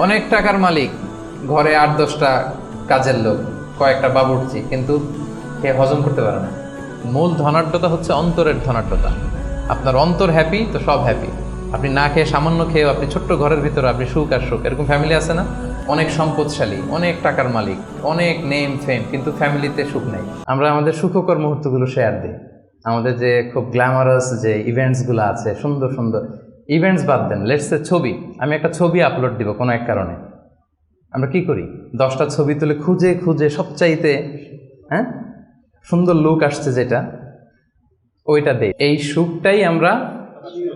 অনেক টাকার মালিক, ঘরে 8-10টা কাজের লোক, কয়েকটা বাবুর্চি, কিন্তু সে হজম করতে পারে না। মূল ধনাঢ্যতা হচ্ছে অন্তরের ধনাঢ্যতা। আপনার অন্তর হ্যাপি তো সব হ্যাপি। আপনি না খেয়ে, সামান্য খেয়েও আপনি ছোট্ট ঘরের ভিতরে আপনি সুখ আর সুখ। এরকম ফ্যামিলি আছে না? অনেক সম্পদশালী, অনেক টাকার মালিক, অনেক নেম ফেম, কিন্তু ফ্যামিলিতে সুখ নেই। আমরা আমাদের সুখকর মুহূর্তগুলো শেয়ার দিই। আমাদের যে খুব গ্ল্যামারাস যে ইভেন্টসগুলো আছে, সুন্দর সুন্দর ইভেন্টস বাদ দেন, লেটস সে ছবি। আমি একটা ছবি আপলোড দিব কোনো এক কারণে, আমরা কি করি? 10টা ছবি তুলে খুঁজে খুঁজে সবচাইতে সুন্দর লুক আসছে যেটা, ওইটা দেই। এই সুখটাই আমরা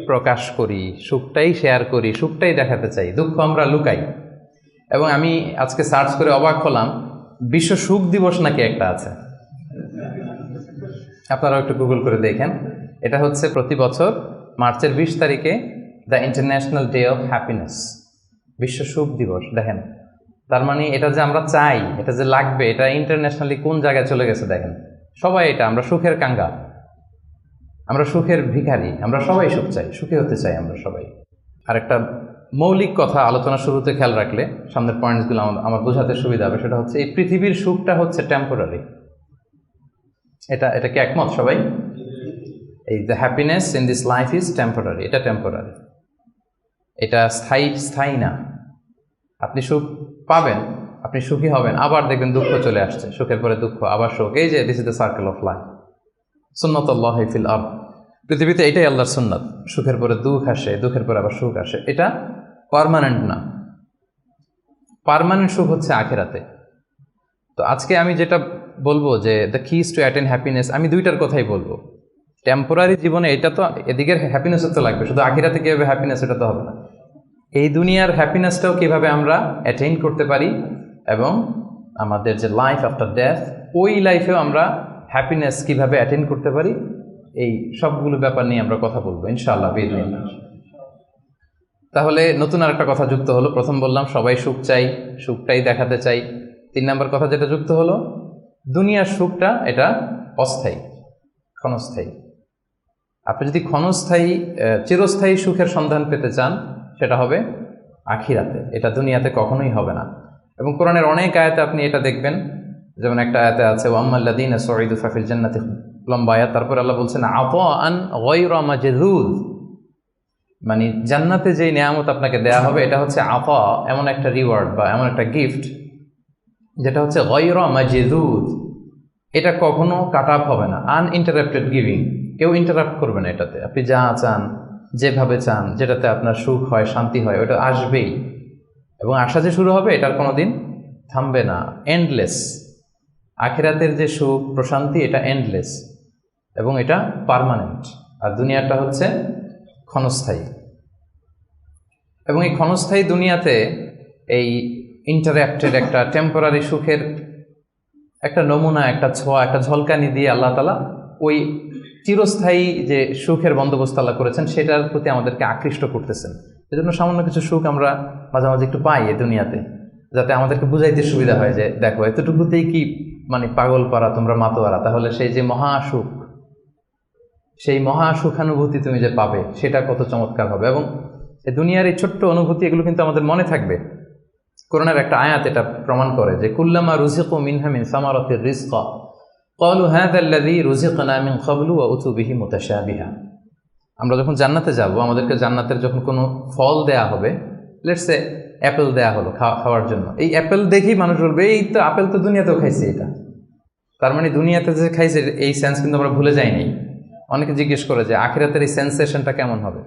প্রকাশ করি, সুখটাই শেয়ার করি, সুখটাই দেখাতে চাই। দুঃখ আমরা লুকাই। এবং আমি আজকে সার্চ করে অবাক হলাম, বিশ্ব সুখ দিবস নাকি একটা আছে। আপনারাও একটু গুগল করে দেখেন। এটা হচ্ছে প্রতি বছর মার্চের 20 তারিখে the international day of happiness, বিশ্ব সুখ দিবস। দেখেন, তার মানে এটা যে আমরা চাই, এটা যে লাগবে, এটা ইন্টারন্যাশনালি কোন জায়গায় চলে গেছে দেখেন। সবাই এটা, আমরা সুখের কাঙ্গাল, আমরা সুখের ভিখারি, আমরা সবাই সুখ চাই, সুখী হতে চাই আমরা সবাই। আর একটা মৌলিক কথা আলোচনা শুরুতে খেয়াল রাখলে সামনের পয়েন্টসগুলো আমার বোঝাতে সুবিধা হবে। সেটা হচ্ছে এই পৃথিবীর সুখটা হচ্ছে টেম্পোরারি। এটা কি একমত সবাই? এই the happiness in this life is temporary, এটা টেম্পোরারি, এটা স্থায়ী না। আপনি সুখ পাবেন, আপনি সুখী হবেন, আবার দেখবেন দুঃখ চলে আসছে, সুখের পরে দুঃখ, আবার সুখ। এই যে this is the circle of life, সুন্নাতুল্লাহি ফিল আরদ। পৃথিবীতে এটাই আল্লাহর সুন্নাত, সুখের পরে দুঃখ আসে, দুঃখের পরে আবার সুখ আসে। এটা পার্মানেন্ট না। পার্মানেন্ট সুখ হচ্ছে আখিরাতে। তো আজকে আমি যেটা বলবো যে the keys two attain happiness, আমি দুইটার কথাই বলবো। টেম্পোরারি জীবনে এটা তো, এদিকের হ্যাপিনেসও তো লাগবে, শুধু আখিরাতে কীভাবে হ্যাপিনেস এটা তো হবে না। এই দুনিয়ার হ্যাপিনেসটাও কীভাবে আমরা অ্যাটেইন করতে পারি, এবং আমাদের যে লাইফ আফটার ডেথ, ওই লাইফেও আমরা হ্যাপিনেস কীভাবে অ্যাটেইন করতে পারি, এই সবগুলো ব্যাপার নিয়ে আমরা কথা বলবো ইনশাআল্লাহ বিইজনিল্লাহ। তাহলে নতুন আর একটা কথা যুক্ত হলো। প্রথম বললাম সবাই সুখ চাই, সুখটাই দেখাতে চাই। 3 নম্বর কথা যেটা যুক্ত হলো, দুনিয়ার সুখটা এটা অস্থায়ী, ক্ষণস্থায়ী। আপনি যদি চিরস্থায়ী সুখের সন্ধান পেতে চান, সেটা হবে আখিরাতে, এটা দুনিয়াতে কখনোই হবে না। এবং কোরআনের অনেক আয়াতে আপনি এটা দেখবেন। যেমন একটা আয়াতে আছে ওয়াম্মাল্লাযীনা সুঈদু ফাফিল জান্নাতি, লম্বা আয়াত। তারপর আল্লাহ বলছেন আতাআন গায়রা মাজযুয, মানে জান্নাতে যেই নিয়ামত আপনাকে দেয়া হবে এটা হচ্ছে আতা, এমন একটা রিওয়ার্ড বা এমন একটা গিফট যেটা হচ্ছে গায়রা মাজযুয, এটা কখনো কাট আপ হবে না। আনইন্টারাপ্টেড গিভিং, কেউ ইন্টারাপ্ট করবে না এটাতে। আপনি যা চান, যেভাবে চান, যেটাতে আপনার সুখ হয়, শান্তি হয়, ওটা আসবেই। এবং আসা যে শুরু হবে, এটার কোনো দিন থামবে না, এন্ডলেস। আখিরাতের যে সুখ প্রশান্তি, এটা এন্ডলেস এবং এটা পার্মানেন্ট। আর দুনিয়াটা হচ্ছে ক্ষণস্থায়ী। এবং এই ক্ষণস্থায়ী দুনিয়াতে এই ইন্টারাপ্টেড একটা টেম্পোরারি সুখের একটা নমুনা, একটা ছোঁয়া, একটা ঝলকানি দিয়ে আল্লাহ তাআলা ওই চিরস্থায়ী যে সুখের বন্দোবস্ত আল্লাহ করেছেন সেটার প্রতি আমাদেরকে আকৃষ্ট করতেছেন। এজন্য সামান্য কিছু সুখ আমরা মাঝে মাঝে একটু পাই এই দুনিয়াতে, যাতে আমাদেরকে বুঝাইতে সুবিধা হয় যে দেখো এতটুকুতেই কি মানে পাগল পারা, তোমরা মাতোয়ারা। তাহলে সেই যে মহাসুখ, সেই মহাসুখানুভূতি তুমি যে পাবে, সেটা কত চমৎকার হবে। এবং এই দুনিয়ার এই ছোট্ট অনুভূতি, এগুলো কিন্তু আমাদের মনে থাকবে। কোরআনের একটা আয়াত এটা প্রমাণ করে যে কুল্লামা রুজিকু মিনহা মিন সামারাতির রিজকা ক্বালু হাযাল্লাযী রুজিকনা মিন ক্বাবলু ওয়া উতু বিহি মুতাশাবিহা। আমরা যখন জান্নাতে যাব, আমাদেরকে জান্নাতের যখন কোনো ফল দেয়া হবে, লেটস সে অ্যাপেল দেয়া হলো খাওয়ার জন্য, এই অ্যাপেল দেখেই মানুষ বলবে এই তো আপেল তো দুনিয়াতেও খাইছে এটা। তার মানে দুনিয়াতে যে খাইছে এই সেন্স কিন্তু আমরা ভুলে যাইনি। অনেকে জিজ্ঞেস করে যে আখিরাতের এই সেন্সেশনটা কেমন হবে?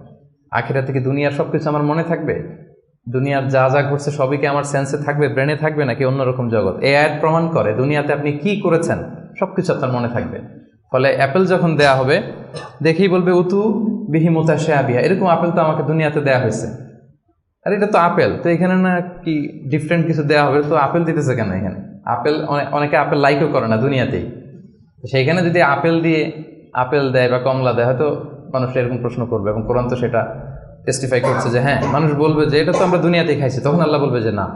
আখিরাতে কি দুনিয়ার সব কিছু আমার মনে থাকবে? দুনিয়ার যা যা ঘটছে সবই কি আমার সেন্সে থাকবে, ব্রেনে থাকবে, নাকি অন্যরকম জগৎ? এই আয়াত প্রমাণ করে দুনিয়াতে আপনি কি করেছেন সব কিছু আপনার মনে থাকবে। ফলে অ্যাপেল যখন দেয়া হবে, দেখেই বলবে উতু বিহি মুতাশাবিহা, এরকম আপেল তো আমাকে দুনিয়াতে দেয়া হয়েছে। আর এটা তো আপেল, তো এখানে না কি ডিফারেন্ট কিছু দেওয়া হবে, তো আপেল দিতেছে কেন এখানে? আপেল অনেকে আপেল লাইকও করে না দুনিয়াতেই, সেইখানে যদি আপেল দিয়ে আপেল দেয় বা কমলা দেয়, হয়তো মানুষ এরকম প্রশ্ন করবে। এবং কোরআন তো সেটা টেস্টিফাই করছে যে হ্যাঁ, মানুষ বলবে যে এটা তো আমরা দুনিয়াতেই খাইছি। তখন আল্লাহ বলবে যে না,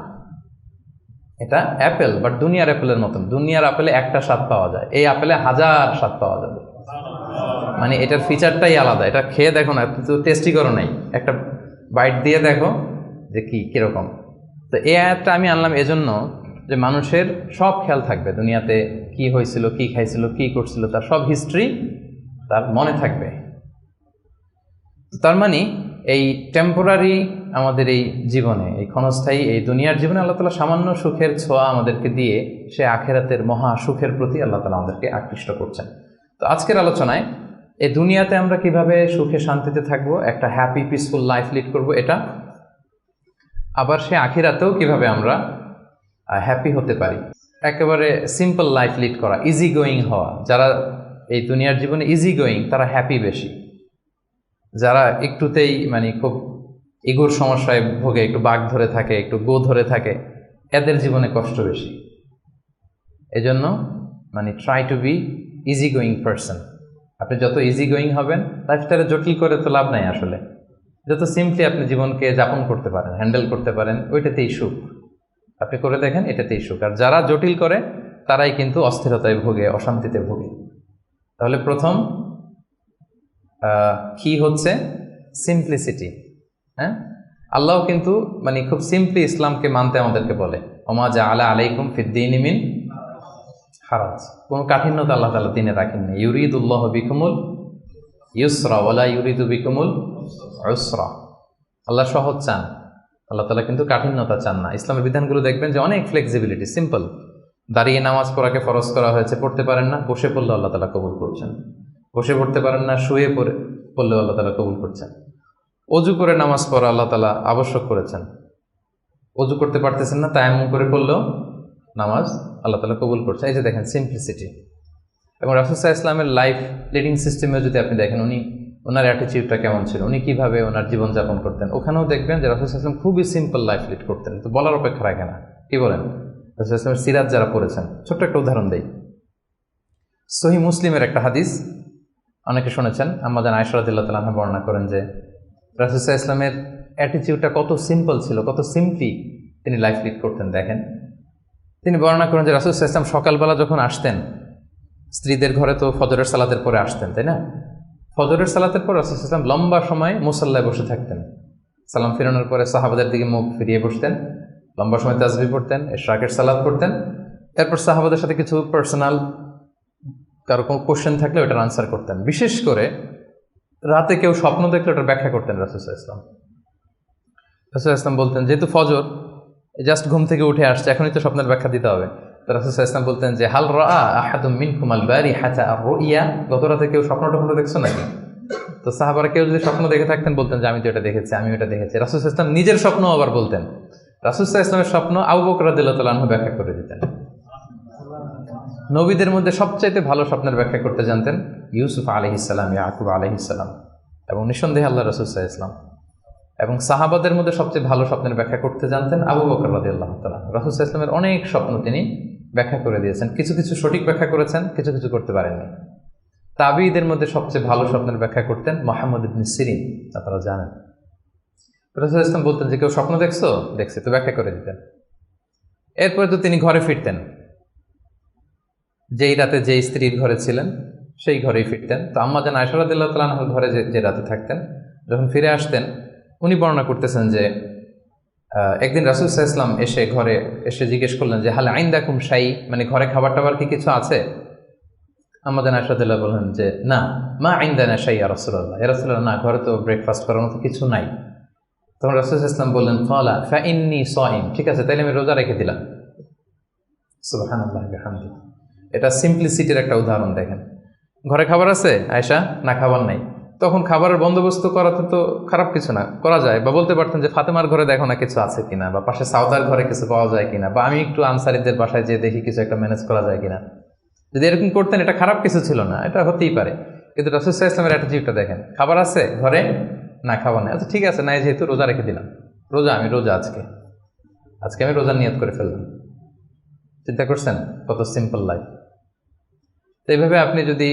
এটা অ্যাপেল, বাট দুনিয়ার অ্যাপেলের মতন। দুনিয়ার আপেলে একটা স্বাদ পাওয়া যায়, এই আপেলে 1000 স্বাদ পাওয়া যাবে। মানে এটার ফিচারটাই আলাদা। এটা খেয়ে দেখো না, তো টেস্টি করো নাই, একটা বাইট দিয়ে দেখো যে কিরকম। তো এই আয়াতটা আমি আনলাম এজন্য যে মানুষের সব খেয়াল থাকবে, দুনিয়াতে কি হয়েছিল, কি খাইছিল, কি করছিল, তার সব হিস্ট্রি তার মনে থাকবে। তার মানে এই টেম্পোরারি আমাদের এই জীবনে, এই ক্ষণস্থায়ী এই দুনিয়ার জীবনে আল্লাহ তাআলা সামান্য সুখের ছোঁয়া আমাদেরকে দিয়ে সে আখেরাতের মহা সুখের প্রতি আল্লাহ তাআলা আমাদেরকে আকৃষ্ট করছেন। তো আজকের আলোচনায় এই দুনিয়াতে আমরা কিভাবে সুখে শান্তিতে থাকবো, একটা হ্যাপি পিসফুল লাইফ লিড করব এটা, আবার সে আখিরাতেও কিভাবে আমরা হ্যাপি হতে পারি, একেবারে সিম্পল লাইফ লিড করা, ইজি গোয়িং হওয়া। যারা এই দুনিয়ার জীবনে ইজি গোয়িং তারা হ্যাপি বেশি, যারা একটুতেই মানে খুব ইগোর সমস্যায় ভোগে, একটু বাঘ ধরে থাকে, একটু গো ধরে থাকে, এদের জীবনে কষ্ট বেশি। এজন্য মানে try to be easy going person. আপনি যত ইজি গোয়িং হবেন, লাইফস্টাইলে জটিল করে তো লাভ নাই আসলে, যত সিম্পলি আপনি জীবনকে যাপন করতে পারেন, হ্যান্ডেল করতে পারেন, ওইটাতেই সুখ। আপনি করে দেখেন, এটাতেই সুখ। আর যারা জটিল করে তারাই কিন্তু অস্থিরতায় ভোগে, অশান্তিতে ভোগে। তাহলে প্রথম কি হচ্ছে সিম্পলিসিটি। হ্যাঁ, আল্লাহ কিন্তু মানে খুব সিম্পলি ইসলামকে মানতে আমাদেরকে বলে, ওমা জাআলা আলাইকুম ফিদ্দীনি মিন হারাজ। কোনো কাঠিন্যতা আল্লাহ তাআলা দিনে রাখেননি। ইউরিদুল্লাহু বিকুমুল ইউসরা ওয়ালা ইউরিদু বিকুমুল উসরা। আল্লাহ সহজ চান, আল্লাহ তাআলা কিন্তু কাঠিন্যতা চান না। ইসলামের বিধানগুলো দেখবেন যে অনেক ফ্লেক্সিবিলিটি, সিম্পল। দাঁড়িয়ে নামাজ পড়াকে ফরজ করা হয়েছে, পড়তে পারেন না, বসে পড়লে আল্লাহ তাআলা কবুল করছেন। বসে পড়তে পারেন না, শুয়ে পড়লেও আল্লাহ তাআলা কবুল করছেন। অজু করে নামাজ পড়া আল্লাহ তাআলা আবশ্যক করেছেন। অজু করতে পারতেছেন না, তায়াম্মুম করে পড়লেও নামাজ আল্লাহ তাআলা কবুল করছেন। এই যে দেখেন সিম্পলিসিটি। এবং রাসূল সাল্লাল্লাহু আলাইহি ওয়াসাল্লামের লাইফ লিডিং সিস্টেমে যদি আপনি দেখেন, ওনার অ্যাটিটিউডটা কেমন ছিল, উনি কিভাবে ওনার জীবনযাপন করতেন, ওখানেও দেখবেন যে রাসূল সাল্লাল্লাহু আলাইহি ওয়াসাল্লাম খুবই সিম্পল লাইফ লিড করতেন। তো বলার অপেক্ষা রাখে না। কি বলেন? রাসূল সাল্লাল্লাহু আলাইহি ওয়াসাল্লামের সিরাত যারা পড়েছেন, ছোট্ট একটা উদাহরণ দেই। সহিহ মুসলিমের একটা হাদিস অনেকে শুনেছেন, আম্মা জান আয়েশা রাদিয়াল্লাহু তাআলা আনহা বর্ণনা করেন যে রাসূল সাল্লাল্লাহু আলাইহি ওয়াসাল্লামের অ্যাটিটিউডটা কত সিম্পল ছিল, কত সিম্পলি তিনি লাইফ লিড করতেন। দেখেন, তিনি বর্ণনা করেন যে রাসূল সাল্লাল্লাহু আলাইহি ওয়াসাল্লাম সকালবেলা যখন আসতেন, স্ত্রীদের ঘরে তো ফজরের সালাতের পরে আসতেন, তাই না? ফজরের সালাতের পর রাসূল সাল্লাল্লাহু আলাইহি ওয়াসাল্লাম লম্বা সময় মুসাল্লায় বসে থাকতেন। সালাম ফিরানোর পরে সাহাবাদের দিকে মুখ ফিরিয়ে বসতেন, লম্বা সময় তাসবিহ পড়তেন, ইশরাকের সালাত পড়তেন। এরপর সাহাবাদের সাথে কিছু পার্সোনাল কারো কোনো কোশ্চেন থাকলে ওটার আনসার করতেন। বিশেষ করে রাতে কেউ স্বপ্ন দেখলে ওটার ব্যাখ্যা করতেন রাসূল সাল্লাল্লাহু আলাইহি ওয়াসাল্লাম। রাসূল সাল্লাল্লাহু আলাইহি ওয়াসাল্লাম বলতেন, যেহেতু ফজর জাস্ট ঘুম থেকে উঠে আসছে, এখনই তো স্বপ্নের ব্যাখ্যা দিতে হবে। তো রাসূল সাল্লাল্লাহু আলাইহি ওয়াসাল্লাম বলতেন যে হাল রাআ আহাদুম মিনকুম আল বারিহাতা আর-রুইয়া, গত রাতে কেউ স্বপ্ন দেখছো নাকি? তো সাহাবারা কেউ যদি স্বপ্ন দেখে থাকতেন বলতেন যে আমি তো এটা দেখেছি, আমি ওটা দেখেছি। রাসূল সাল্লাল্লাহু আলাইহি ওয়াসাল্লাম নিজের স্বপ্ন আবার বলতেন। রাসূল সাল্লাল্লাহু আলাইহি ওয়াসাল্লামের স্বপ্ন আবু বকর রাদিয়াল্লাহু তাআলা আনহু ব্যাখ্যা করে দিতেন। নবীদের মধ্যে সবচাইতে ভালো স্বপ্নের ব্যাখ্যা করতে জানতেন ইউসুফ আলাইহিস সালাম, ইয়াকুব আলাইহিস সালাম, এবং নিঃসন্দেহে আল্লাহ রাসূল সাল্লাল্লাহু আলাইহি ওয়াসাল্লাম। এবং সাহাবাদের মধ্যে সবচেয়ে ভালো স্বপ্নের ব্যাখ্যা করতে জানতেন আবু বকর রাদিয়াল্লাহু তাআলা। রাসূল সাল্লাল্লাহু আলাইহি ওয়াসাল্লামের অনেক স্বপ্ন তিনি ব্যাখ্যা করে দিয়েছেন, কিছু কিছু সঠিক ব্যাখ্যা করেছেন, কিছু কিছু করতে পারেননি। তাবিঈদের মধ্যে সবচেয়ে ভালো স্বপ্নের ব্যাখ্যা করতেন মুহাম্মদ ইবনে সিরিন, আপনারা জানেন। রাসূল সাল্লাল্লাহু আলাইহি ওয়াসাল্লাম বলতেন যে কেউ স্বপ্ন দেখছো? দেখছি, তো ব্যাখ্যা করে দিতেন। এরপরে তো তিনি ঘরে ফিরতেন, যেই রাতে যেই স্ত্রীর ঘরে ছিলেন সেই ঘরেই ফিরতেন। তো আম্মা জান আয়েশা রাদিয়াল্লাহু তাআলা আনহার ঘরে যে রাতে থাকতেন, যখন ফিরে আসতেন, উনি বর্ণনা করতেছেন যে একদিন রাসূল সাল্লাল্লাহু আলাইহি ওয়াসাল্লাম এসে ঘরে এসে জিজ্ঞেস করলেন যে হাল আইন্দাকুম শাই, মানে ঘরে খাবার টাবার কি কিছু আছে? আম্মা জান আয়েশা রাদিয়াল্লাহু বললেন যে না, মা আইন্দানা শাই ইয়া রাসূলুল্লাহ, ইয়া রাসূলুল্লাহ, না, ঘরে তো ব্রেকফাস্ট করার মতো কিছু নাই। তখন রাসূল সাল্লাল্লাহু আলাইহি ওয়াসাল্লাম বললেন ক্বালা ফা ইন্নী সাইম, ঠিক আছে, তাইলে আমি রোজা রেখে দিলাম। সুবহানাল্লাহ ওয়া বিহামদিহি। এটা সিম্পলিসিটির একটা উদাহরণ। দেখেন, ঘরে খাবার আছে আয়েশা, না খাবার নাই। তখন খাবারের বন্দোবস্ত করাতে তো খারাপ কিছু না, করা যায়। বা বলতে পারতেন যে ফাতেমার ঘরে দেখো না কিছু আছে কিনা, বা পাশে সাউদার ঘরে কিছু পাওয়া যায় কিনা, বা আমি একটু আনসারীদের বাসায় যেয়ে দেখি কিছু একটা ম্যানেজ করা যায় কিনা। যদি এরকম করতেন, এটা খারাপ কিছু ছিল না, এটা হতেই পারে। কিন্তু রাসূল সাল্লাল্লাহু আলাইহি ওয়াসাল্লামের অ্যাটিটিউডটা দেখেন, খাবার আছে ঘরে, না খাবার নেই, আচ্ছা ঠিক আছে, নাই যেহেতু রোজা রেখে দিলাম, আমি রোজা আজকে আমি রোজার নিয়ত করে ফেললাম। চিন্তা করছেন কত সিম্পল লাইফ। তো এইভাবে আপনি যদি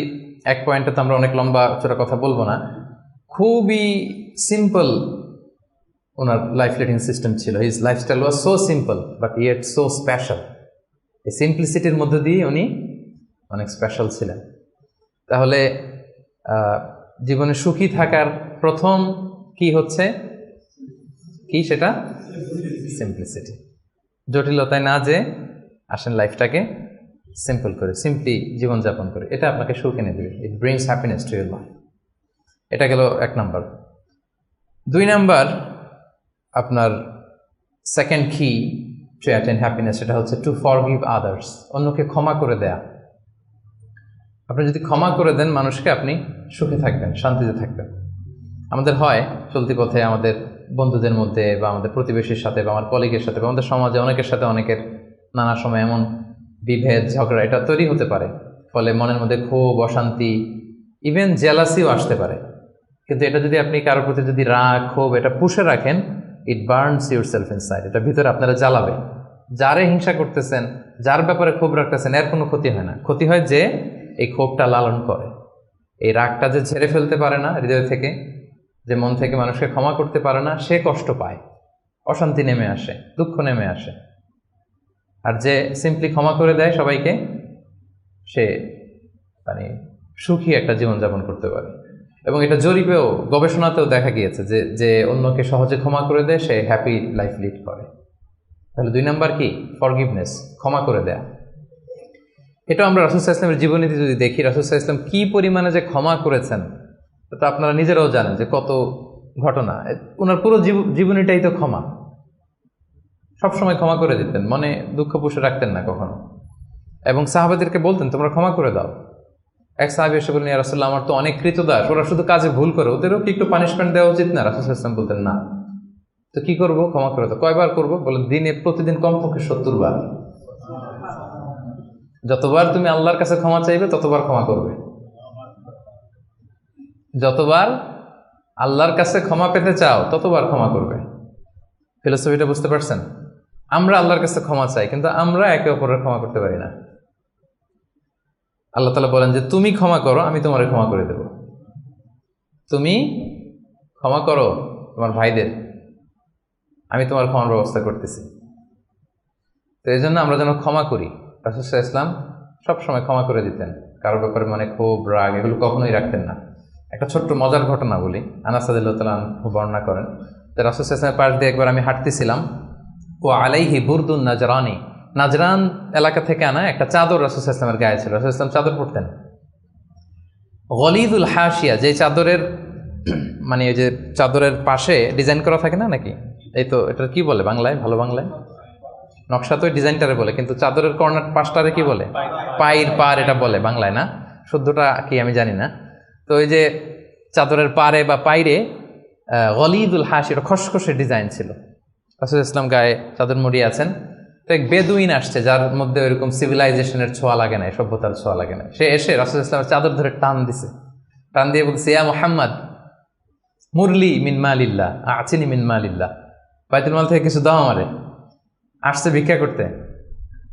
এক পয়েন্টে, তো আমরা অনেক লম্বা চোরা কথা বলবো না, খুবই সিম্পল ওনার লাইফ লিডিং সিস্টেম ছিল। His lifestyle was so simple but yet so special. এই সিম্পলিসিটির মধ্যে দিয়ে উনি অনেক স্পেশাল ছিলেন। তাহলে জীবনে সুখী থাকার প্রথম কি হচ্ছে? কি সেটা? সিম্পলিসিটি। জটিলতায় না যে আসেন লাইফটাকে সিম্পল করে, সিম্পলি জীবনযাপন করে, এটা আপনাকে সুখ এনে দেবে। ইট brings happiness to your life. এটা গেল 1 নাম্বার। 2 নাম্বার, আপনার সেকেন্ড কি টু অ্যাটেন হ্যাপিনেস, সেটা হচ্ছে টু ফরগিভ আদার্স, অন্যকে ক্ষমা করে দেয়া। আপনি যদি ক্ষমা করে দেন মানুষকে, আপনি সুখে থাকবেন, শান্তিতে থাকবেন। আমাদের হয় চলতি পথে আমাদের বন্ধুদের মধ্যে বা আমাদের প্রতিবেশীর সাথে বা আমার কলিগের সাথে বা আমাদের সমাজে অনেকের সাথে অনেকের নানা সময় এমন বিভেদ, ঝগড়া এটা তৈরি হতে পারে, ফলে মনের মধ্যে ক্ষোভ, অশান্তি, ইভেন জেলাসিও আসতে পারে। কিন্তু এটা যদি আপনি কারোর প্রতি যদি রাগ, ক্ষোভ এটা পুষে রাখেন, ইট বার্নস ইউর সেলফ ইনসাইড, এটা ভিতরে আপনারা জ্বালাবে। যারে হিংসা করতেছেন, যার ব্যাপারে ক্ষোভ রাখতেছেন, এর কোনো ক্ষতি হয় না। ক্ষতি হয় যে এই ক্ষোভটা লালন করে, এই রাগটা যে ঝেড়ে ফেলতে পারে না হৃদয় থেকে, যে মন থেকে মানুষকে ক্ষমা করতে পারে না, সে কষ্ট পায়, অশান্তি নেমে আসে, দুঃখ নেমে আসে। আর যে সিম্পলি ক্ষমা করে দেয় সবাইকে, সে মানে সুখী একটা জীবনযাপন করতে পারে। এবং এটা জরিপেও, গবেষণাতেও দেখা গিয়েছে যে যে অন্যকে সহজে ক্ষমা করে দেয় সে হ্যাপি লাইফ লিড করে। তাহলে 2 নাম্বার কি? ফরগিভনেস, ক্ষমা করে দেয়া। এটা আমরা রাসূল সাল্লাল্লাহু আলাইহি ওয়াসাল্লামের জীবনীতে যদি দেখি, রাসূল সাল্লাল্লাহু আলাইহি ওয়াসাল্লাম কি পরিমাণে যে ক্ষমা করেছেন, তো আপনারা নিজেরাও জানেন যে কত ঘটনা। ওনার পুরো জীবনীটাই তো ক্ষমা। সবসময় ক্ষমা করে দিতেন, মনে দুঃখ পুষে রাখতেন না কখনো। এবং সাহাবাদেরকে বলতেন তোমরা ক্ষমা করে দাও। এক সাহাবী এসে বললেন, ইয়া রাসূলুল্লাহ, আমার তো অনেক কৃতদাস, ওরা শুধু কাজে ভুল করে, ওদেরও কি একটু পানিশমেন্ট দেওয়া উচিত না? রাসূল সাল্লাল্লাহু আলাইহি ওয়াসাল্লাম বলতেন না। তো কি করব? ক্ষমা করে দাও। কয়বার করবো? বলে প্রতিদিন কমপক্ষে 70 বার। যতবার তুমি আল্লাহর কাছে ক্ষমা চাইবে ততবার ক্ষমা করবে। যতবার আল্লাহর কাছে ক্ষমা পেতে চাও ততবার ক্ষমা করবে। ফিলোসফিটা বুঝতে পারছেন? আমরা আল্লাহর কাছে ক্ষমা চাই, কিন্তু আমরা একে অপরের ক্ষমা করতে পারি না। আল্লাহ তাআলা বলেন যে তুমি ক্ষমা করো, আমি তোমারে ক্ষমা করে দেব। তুমি ক্ষমা করো তোমার ভাইদের, আমি তোমার ক্ষমার ব্যবস্থা করতেছি। তো এই জন্য আমরা যেন ক্ষমা করি। রাসূল সাল্লাল্লাহু আলাইহি ওয়াসাল্লাম সবসময় ক্ষমা করে দিতেন, কারোর ব্যাপারে মানে ক্ষোভ, রাগ এগুলো কখনোই রাখতেন না। একটা ছোট্ট মজার ঘটনা বলি। আনাস রাদিয়াল্লাহু তাআলা আনহু বর্ণনা করেন যে রাসূল সাল্লাল্লাহু আলাইহি ওয়াসাল্লামের পাশ দিয়ে একবার আমি হাঁটতেছিলাম, ও আলাইহি বুরদুন নাজরানি, নাজরান এলাকা থেকে আনা একটা চাদর রাসূল সাল্লাল্লাহু আলাইহি ওয়াসাল্লামের গায়ে ছিল। রাসূল সাল্লাল্লাহু আলাইহি ওয়াসাল্লাম চাদর পরতেন। গলিদুল হাশিয়া, যে চাদরের মানে ওই যে চাদরের পাশে ডিজাইন করা থাকে না নাকি, এই তো এটার কি বলে বাংলায়, ভালো বাংলায়? নকশা তো ডিজাইনটারে বলে, কিন্তু চাদরের কর্নার পাশটারে কি বলে? পায়ের পার এটা বলে বাংলায়, না শুদ্ধটা কি আমি জানি না। তো ওই যে চাদরের পারে বা পাইরে গলিদুল হাশি, এটা খসখসে ডিজাইন ছিল। রাসূল ইসলাম গায়ে চাদর মুড়িয়ে আছেন। তো এক বেদুইন আসছে, যার মধ্যে ওইরকম সিভিলাইজেশনের ছোঁয়া লাগে না, সভ্যতার ছোঁয়া লাগে না। সে এসে রাসূল ইসলামের চাদর ধরে টান দিছে, টান দিয়ে বলছে, ইয়া মুহাম্মদ মুরলি মিন মালিল্লাহ, আচিনি মিন মালিল্লাহ, বাইতুল মাল থেকে কিছু দাও আমারে। আসছে ভিক্ষা করতে,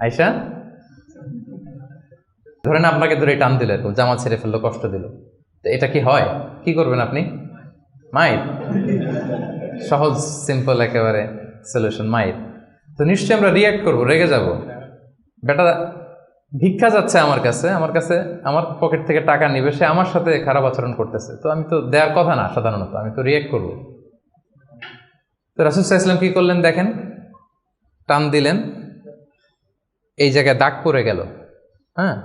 আয়সা ধরেন আপনাকে ধরে টান দিল, এরকম জামা ছেড়ে ফেললো, কষ্ট দিল, তো এটা কি হয়? কি করবেন আপনি? মাইর। সহজ সিম্পল একেবারে সলিউশন, মাইর। তো নিশ্চয়ই আমরা রিয়াক্ট করবো, রেগে যাব। বেটা ভিক্ষা যাচ্ছে আমার কাছে, আমার পকেট থেকে টাকা নিবে, সে আমার সাথে খারাপ আচরণ করতেছে, তো আমি তো দেওয়ার কথা না সাধারণত, আমি তো রিয়াক্ট করবো। তো রাসূল সাল্লাল্লাহু আলাইহি ওয়াসাল্লাম কি করলেন দেখেন, টান দিলেন, এই জায়গায় দাগ পড়ে গেল। হ্যাঁ,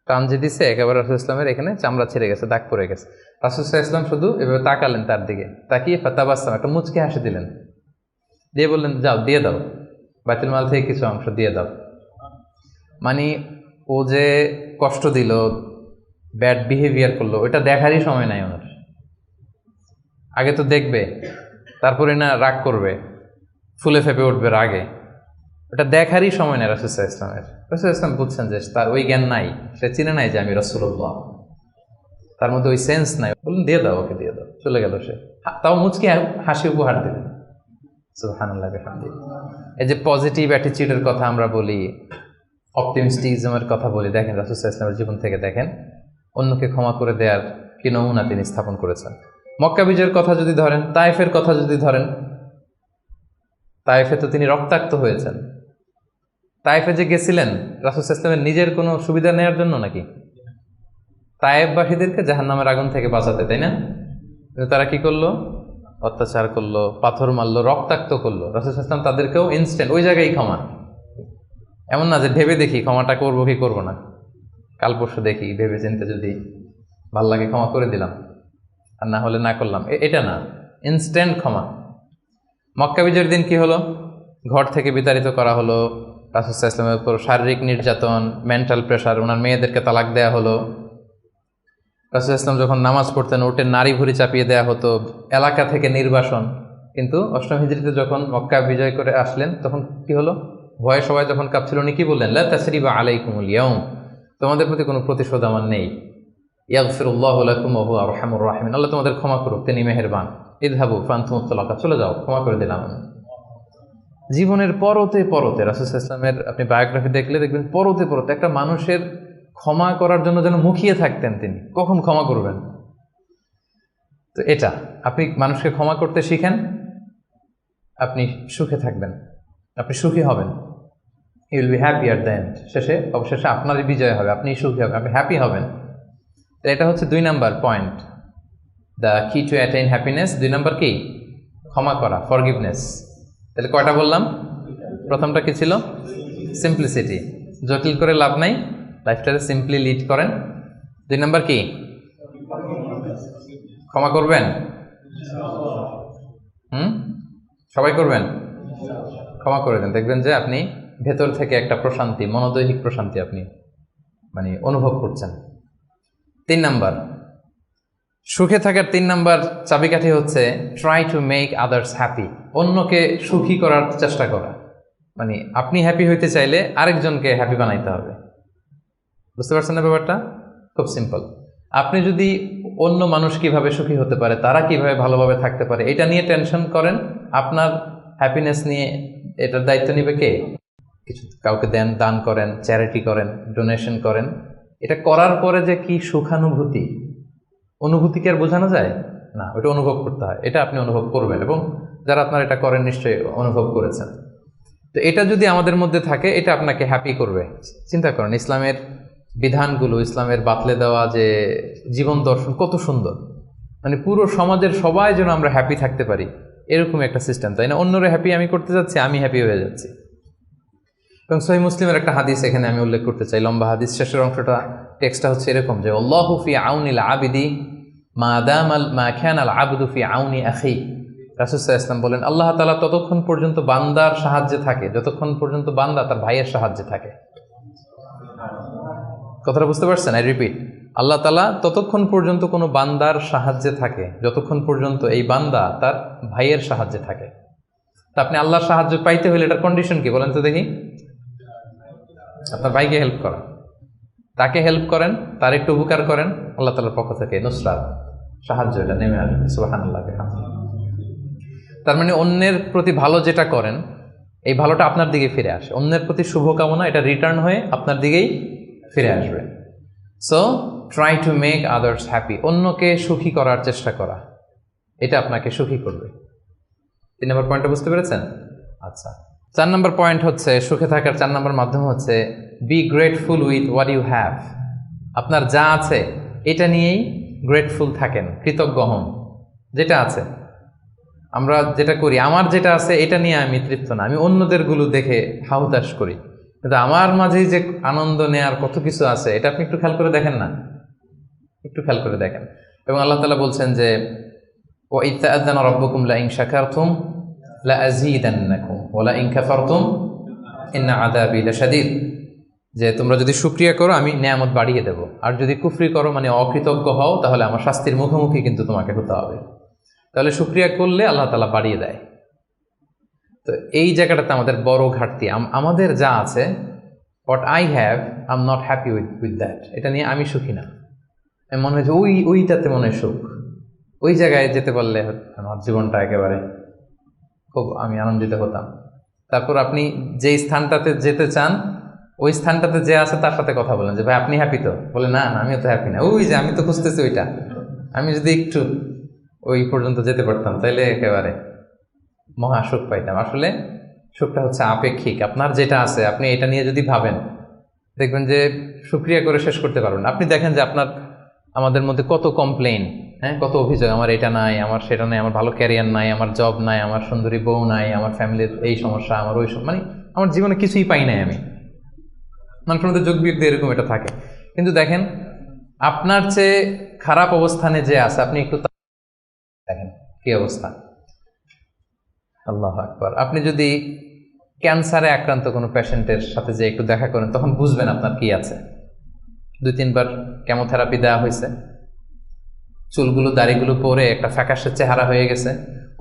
টান যে দিছে একেবারে রাসূল ইসলামের এখানে চামড়া ছিঁড়ে গেছে, দাগ পড়ে গেছে। রাসূল সাল্লাল্লাহু আলাইহি ওয়াসাল্লাম শুধু এভাবে তাকালেন তার দিকে, তাকিয়ে ফাতাবাসসাম, একটা মুচকি হাসি দিলেন, দিয়ে বললেন যাও দিয়ে দাও, বাইতুল মাল থেকে কিছু অংশ দিয়ে দাও। মানে ও যে কষ্ট দিল, ব্যাড বিহেভিয়ার করলো, ওইটা দেখারই সময় নাই ওনার। আগে তো দেখবে, তারপরে না রাগ করবে, ফুলে ফেপে উঠবে রাগে, ওটা দেখারই সময় নেই রাসূল সাল্লাল্লাহু আলাইহি ওয়াসাল্লামের। রাসূল সাল্লাল্লাহু আলাইহি ওয়াসাল্লাম বুঝছেন যে তার ওই জ্ঞান নাই, সে চিনে নাই যে আমি রাসূলুল্লাহ, তার মধ্যে ওই সেন্স নাই। বললেন দিয়ে দাও, ওকে দিয়ে দাও, চলে গেল সে। তাও মুচকি হাসি উপহার দিলেন। সুবহানাল্লাহ বিহামদিহি। এই যে পজিটিভ অ্যাটিটিউডের কথা আমরা বলি, অপটিমিস্টিজমের কথা বলি, দেখেন রাসূল সাল্লাল্লাহু আলাইহি ওয়াসাল্লামের জীবন থেকে দেখেন অন্যকে ক্ষমা করে দেওয়ার কি নমুনা তিনি স্থাপন করেছেন। মক্কা বিজয়ের কথা যদি ধরেন, তায়েফের কথা যদি ধরেন, তায়েফে তো তিনি রক্তাক্ত হয়েছেন। তায়েফে যে গেছিলেন রাসূল সাল্লাল্লাহু আলাইহি ওয়াসাল্লামের নিজের কোনো সুবিধা নেওয়ার জন্য নাকি? তায়েফবাসীদেরকে জাহান্নামের আগুন থেকে বাঁচাতে, তাই না? কিন্তু তারা কি করলো? অত্যাচার করলো, পাথর মারলো, রক্তাক্ত করলো, রাসূল সাল্লাল্লাহু আলাইহি ওয়াসাল্লাম তাদেরকেও ইনস্ট্যান্ট ওই জায়গায় ক্ষমা। এমন না যে ভেবে দেখি ক্ষমাটা করবো কি করবো না, কাল পরশু দেখি, ভেবে চিন্তে যদি ভাল লাগে ক্ষমা করে দিলাম, আর না হলে না করলাম, এটা না, ইনস্ট্যান্ট ক্ষমা। মক্কা বিজয়ের দিন কি হলো? ঘর থেকে বিতাড়িত করা হলো, রাসূল সাল্লাল্লাহু আলাইহি ওয়াসাল্লামের উপর শারীরিক নির্যাতন, মেন্টাল প্রেশার, ওনার মেয়েদেরকে তালাক দেয়া হলো। রাসূল সাল্লাল্লাহু আলাইহি ওয়াসাল্লাম যখন নামাজ পড়তেন উঠে নারী ভুঁড়ি চাপিয়ে দেওয়া হতো, এলাকা থেকে নির্বাসন। কিন্তু অষ্টম হিজরিতে যখন মক্কা বিজয় করে আসলেন তখন কি হলো? ভয়ে সবাই যখন কাঁপছিল, উনি কি বললেন? লা তাসরিবা আলাইকুমুল ইয়াউম, তোমাদের প্রতি কোনো প্রতিশোধ আমার নেই। ইয়াগফিরুল্লাহু লাকুম ওয়া হুয়া আরহামুর রাহিমিন, আল্লাহ তোমাদের ক্ষমা করুক, তিনি মেহেরবান। ইযহাবু ফাআনতুমুত তালাকা, চলে যাও, ক্ষমা করে দিলাম আমি। জীবনের পরতে পরতে রাসূল সাল্লাল্লাহু আলাইহি ওয়াসাল্লামের আপনি বায়োগ্রাফি দেখলে দেখবেন পরতে পরতে একটা মানুষের ক্ষমা করার জন্য যেন মুখিয়ে থাকতেন তিনি, কখন ক্ষমা করবেন। তো এটা আপনি মানুষকে ক্ষমা করতে শিখেন, আপনি সুখে থাকবেন, আপনি সুখী হবেন। You will be happy at the end, শেষে অবশেষে আপনারই বিজয় হবে, আপনি সুখী হবেন, আপনি হ্যাপি হবেন। তো এটা হচ্ছে 2 নাম্বার পয়েন্ট, দ্য কি টু অ্যাটেইন হ্যাপিনেস। 2 নাম্বার কি? ক্ষমা করা, ফরগিভনেস। তাহলে কয়টা বললাম? প্রথমটা কি ছিল? সিম্পলিসিটি, জটিল করে লাভ নাই, লাইফটাকে সিম্পলি লিড করেন। 2 নাম্বার কি? ক্ষমা করবেন। সবাই করবেন, ক্ষমা করে দেন, দেখবেন যে আপনি ভেতর থেকে একটা প্রশান্তি, মনোদৈহিক প্রশান্তি আপনি মানে অনুভব করছেন। 3 নাম্বার, সুখে থাকার 3 নাম্বার চাবিকাঠি হচ্ছে try to make others happy, অন্যকে সুখী করার চেষ্টা করা। মানে আপনি হ্যাপি হইতে চাইলে আরেকজনকে হ্যাপি বানাইতে হবে। বুঝতে পারছেন না ব্যাপারটা? খুব সিম্পল। আপনি যদি অন্য মানুষ কিভাবে সুখী হতে পারে, তারা কিভাবে ভালোভাবে থাকতে পারে, এটা নিয়ে টেনশন করেন, আপনার হ্যাপিনেস নিয়ে এটার দায়িত্ব নিবে কে? কিছু কাউকে দান করেন, চ্যারিটি করেন, ডোনেশন করেন। এটা করার পরে যে কি সুখানুভূতি, অনুভূতি কি আর বোঝানো যায় না, ওটা অনুভব করতে হয়। এটা আপনি অনুভব করবেন, এবং যারা আপনার এটা করেন নিশ্চয়ই অনুভব করেছেন। তো এটা যদি আমাদের মধ্যে থাকে, এটা আপনাকে হ্যাপি করবে। চিন্তা করেন ইসলামের বিধানগুলো, ইসলামের বাতলে দেওয়া যে জীবন দর্শন কত সুন্দর, মানে পুরো সমাজের সবাই যেন আমরা হ্যাপি থাকতে পারি, এরকম একটা সিস্টেম, তাই না? অন্যরা হ্যাপি আমি করতে যাচ্ছি, আমি হ্যাপি হয়ে যাচ্ছি। এবং সহিহ মুসলিমের একটা হাদিস এখানে আমি উল্লেখ করতে চাই, লম্বা হাদিস, শেষের অংশটা টেক্সটটা হচ্ছে এরকম যে আল্লাহু ফি আউনিল আবিদি মা দামাল মা কানাল আবদু ফি আউনি আখি। রাসূল সাল্লাল্লাহু আলাইহি ওয়াসাল্লাম বলেন, আল্লাহ তাআলা ততক্ষণ পর্যন্ত বান্দার সাহায্যে থাকে যতক্ষণ পর্যন্ত বান্দা তার ভাইয়ের সাহায্যে থাকে। কথাটা বুঝতে পারছেন? আই রিপিট, আল্লাহ তাআলা ততক্ষণ পর্যন্ত কোনো বান্দার সাহায্যে থাকে যতক্ষণ পর্যন্ত এই বান্দা তার ভাইয়ের সাহায্যে থাকে। তা আপনি আল্লাহর সাহায্য পাইতে হলে এটার কন্ডিশন কি বলেন তো দেখি? আপনার ভাইকে হেল্প করা, তাকে হেল্প করেন, তার একটু উপকার করেন, আল্লাহ তাআলার পক্ষ থেকে নুসরাত, সাহায্য এটা নেমে আসবে। সুবহানাল্লাহ। তার মানে অন্যের প্রতি ভালো যেটা করেন, এই ভালোটা আপনার দিকে ফিরে আসে। অন্যের প্রতি শুভকামনা, এটা রিটার্ন হয়ে আপনার দিকেই ফিরে আসবে। So try to make others happy, অন্যকে সুখী করার চেষ্টা করা, এটা আপনাকে সুখী করবে। 3 নম্বর পয়েন্টটা বুঝতে পেরেছেন? আচ্ছা, 4 নম্বর পয়েন্ট হচ্ছে সুখে থাকার 4 নম্বর মাধ্যম হচ্ছে be grateful with what you have. আপনার যা আছে এটা নিয়েই গ্রেটফুল থাকেন, কৃতজ্ঞ হন। যেটা আছে, আমরা যেটা করি, আমার যেটা আছে এটা নিয়ে আমি তৃপ্ত না, আমি অন্যদের গুলো দেখে হাহুতাশ করি, কিন্তু আমার মাঝেই যে আনন্দ নেয়ার কত কিছু আছে, এটা আপনি একটু খেয়াল করে দেখেন না, একটু খেয়াল করে দেখেন। এবং আল্লাহ তাআলা বলছেন যে ওয়া ইয তাআযানা রাব্বুকুম লা ইন শাকারতুম লা আযীদান্নাকুম ওয়া লা ইন কাফারতুম ইন্না আযাবি লাশাদীদ, যে তোমরা যদি শুকরিয়া করো আমি নেয়ামত বাড়িয়ে দেব, আর যদি কুফরি করো মানে অকৃতজ্ঞ হও তাহলে আমার শাস্তির মুখোমুখি কিন্তু তোমাকে হতে হবে। তাহলে শুকরিয়া করলে আল্লাহ তাআলা বাড়িয়ে দেয়। তো এই জায়গাটাতে আমাদের বড় ঘাটতি, আমাদের যা আছে, what I have I am not happy with that, এটা নিয়ে আমি সুখী না। আমি মনে হয় যে ওইটাতে মনে হয় সুখ, ওই জায়গায় যেতে পারলে আমার জীবনটা একেবারে খুব আমি আনন্দিত হতাম। তারপর আপনি যেই স্থানটাতে যেতে চান, ওই স্থানটাতে যে আছে তার সাথে কথা বলেন যে ভাই আপনি হ্যাপি তো? বলে না না, আমিও তো হ্যাপি না। ওই যে আমি তো খুঁজতেছি ওইটা, আমি যদি একটু ওই পর্যন্ত যেতে পারতাম তাইলে একেবারে মহা সুখ পাইতাম। আসলে সুখটা হচ্ছে আপেক্ষিক, আপনার যেটা আছে আপনি এটা নিয়ে যদি ভাবেন, দেখবেন যে শুকরিয়া করে শেষ করতে পারবেন। আপনি দেখেন যে আপনার আমাদের মধ্যে কত কমপ্লেইন, হ্যাঁ, কত অভিযোগ, আমার এটা নাই, আমার সেটা নাই, আমার ভালো ক্যারিয়ার নাই, আমার জব নাই, আমার সুন্দরী বউ নাই, আমার ফ্যামিলির এই সমস্যা, আমার ওই মানে আমার জীবনে কিছুই পাই নাই আমি। মানুষের মধ্যে যোগ বিয়োগ দিয়ে এরকম এটা থাকে। কিন্তু দেখেন, আপনার চেয়ে খারাপ অবস্থানে যে আছে, আপনি একটু দেখেন কি অবস্থা। আল্লাহু আকবার। আপনি যদি ক্যান্সারে আক্রান্ত কোনো পেশেন্টের সাথে যে একটু দেখা করেন, তখন বুঝবেন আপনার কি আছে। 2-3 বার কেমোথেরাপি দেওয়া হয়েছে, চুলগুলো দাড়িগুলো পরে একটা ফ্যাকাশে চেহারা হয়ে গেছে।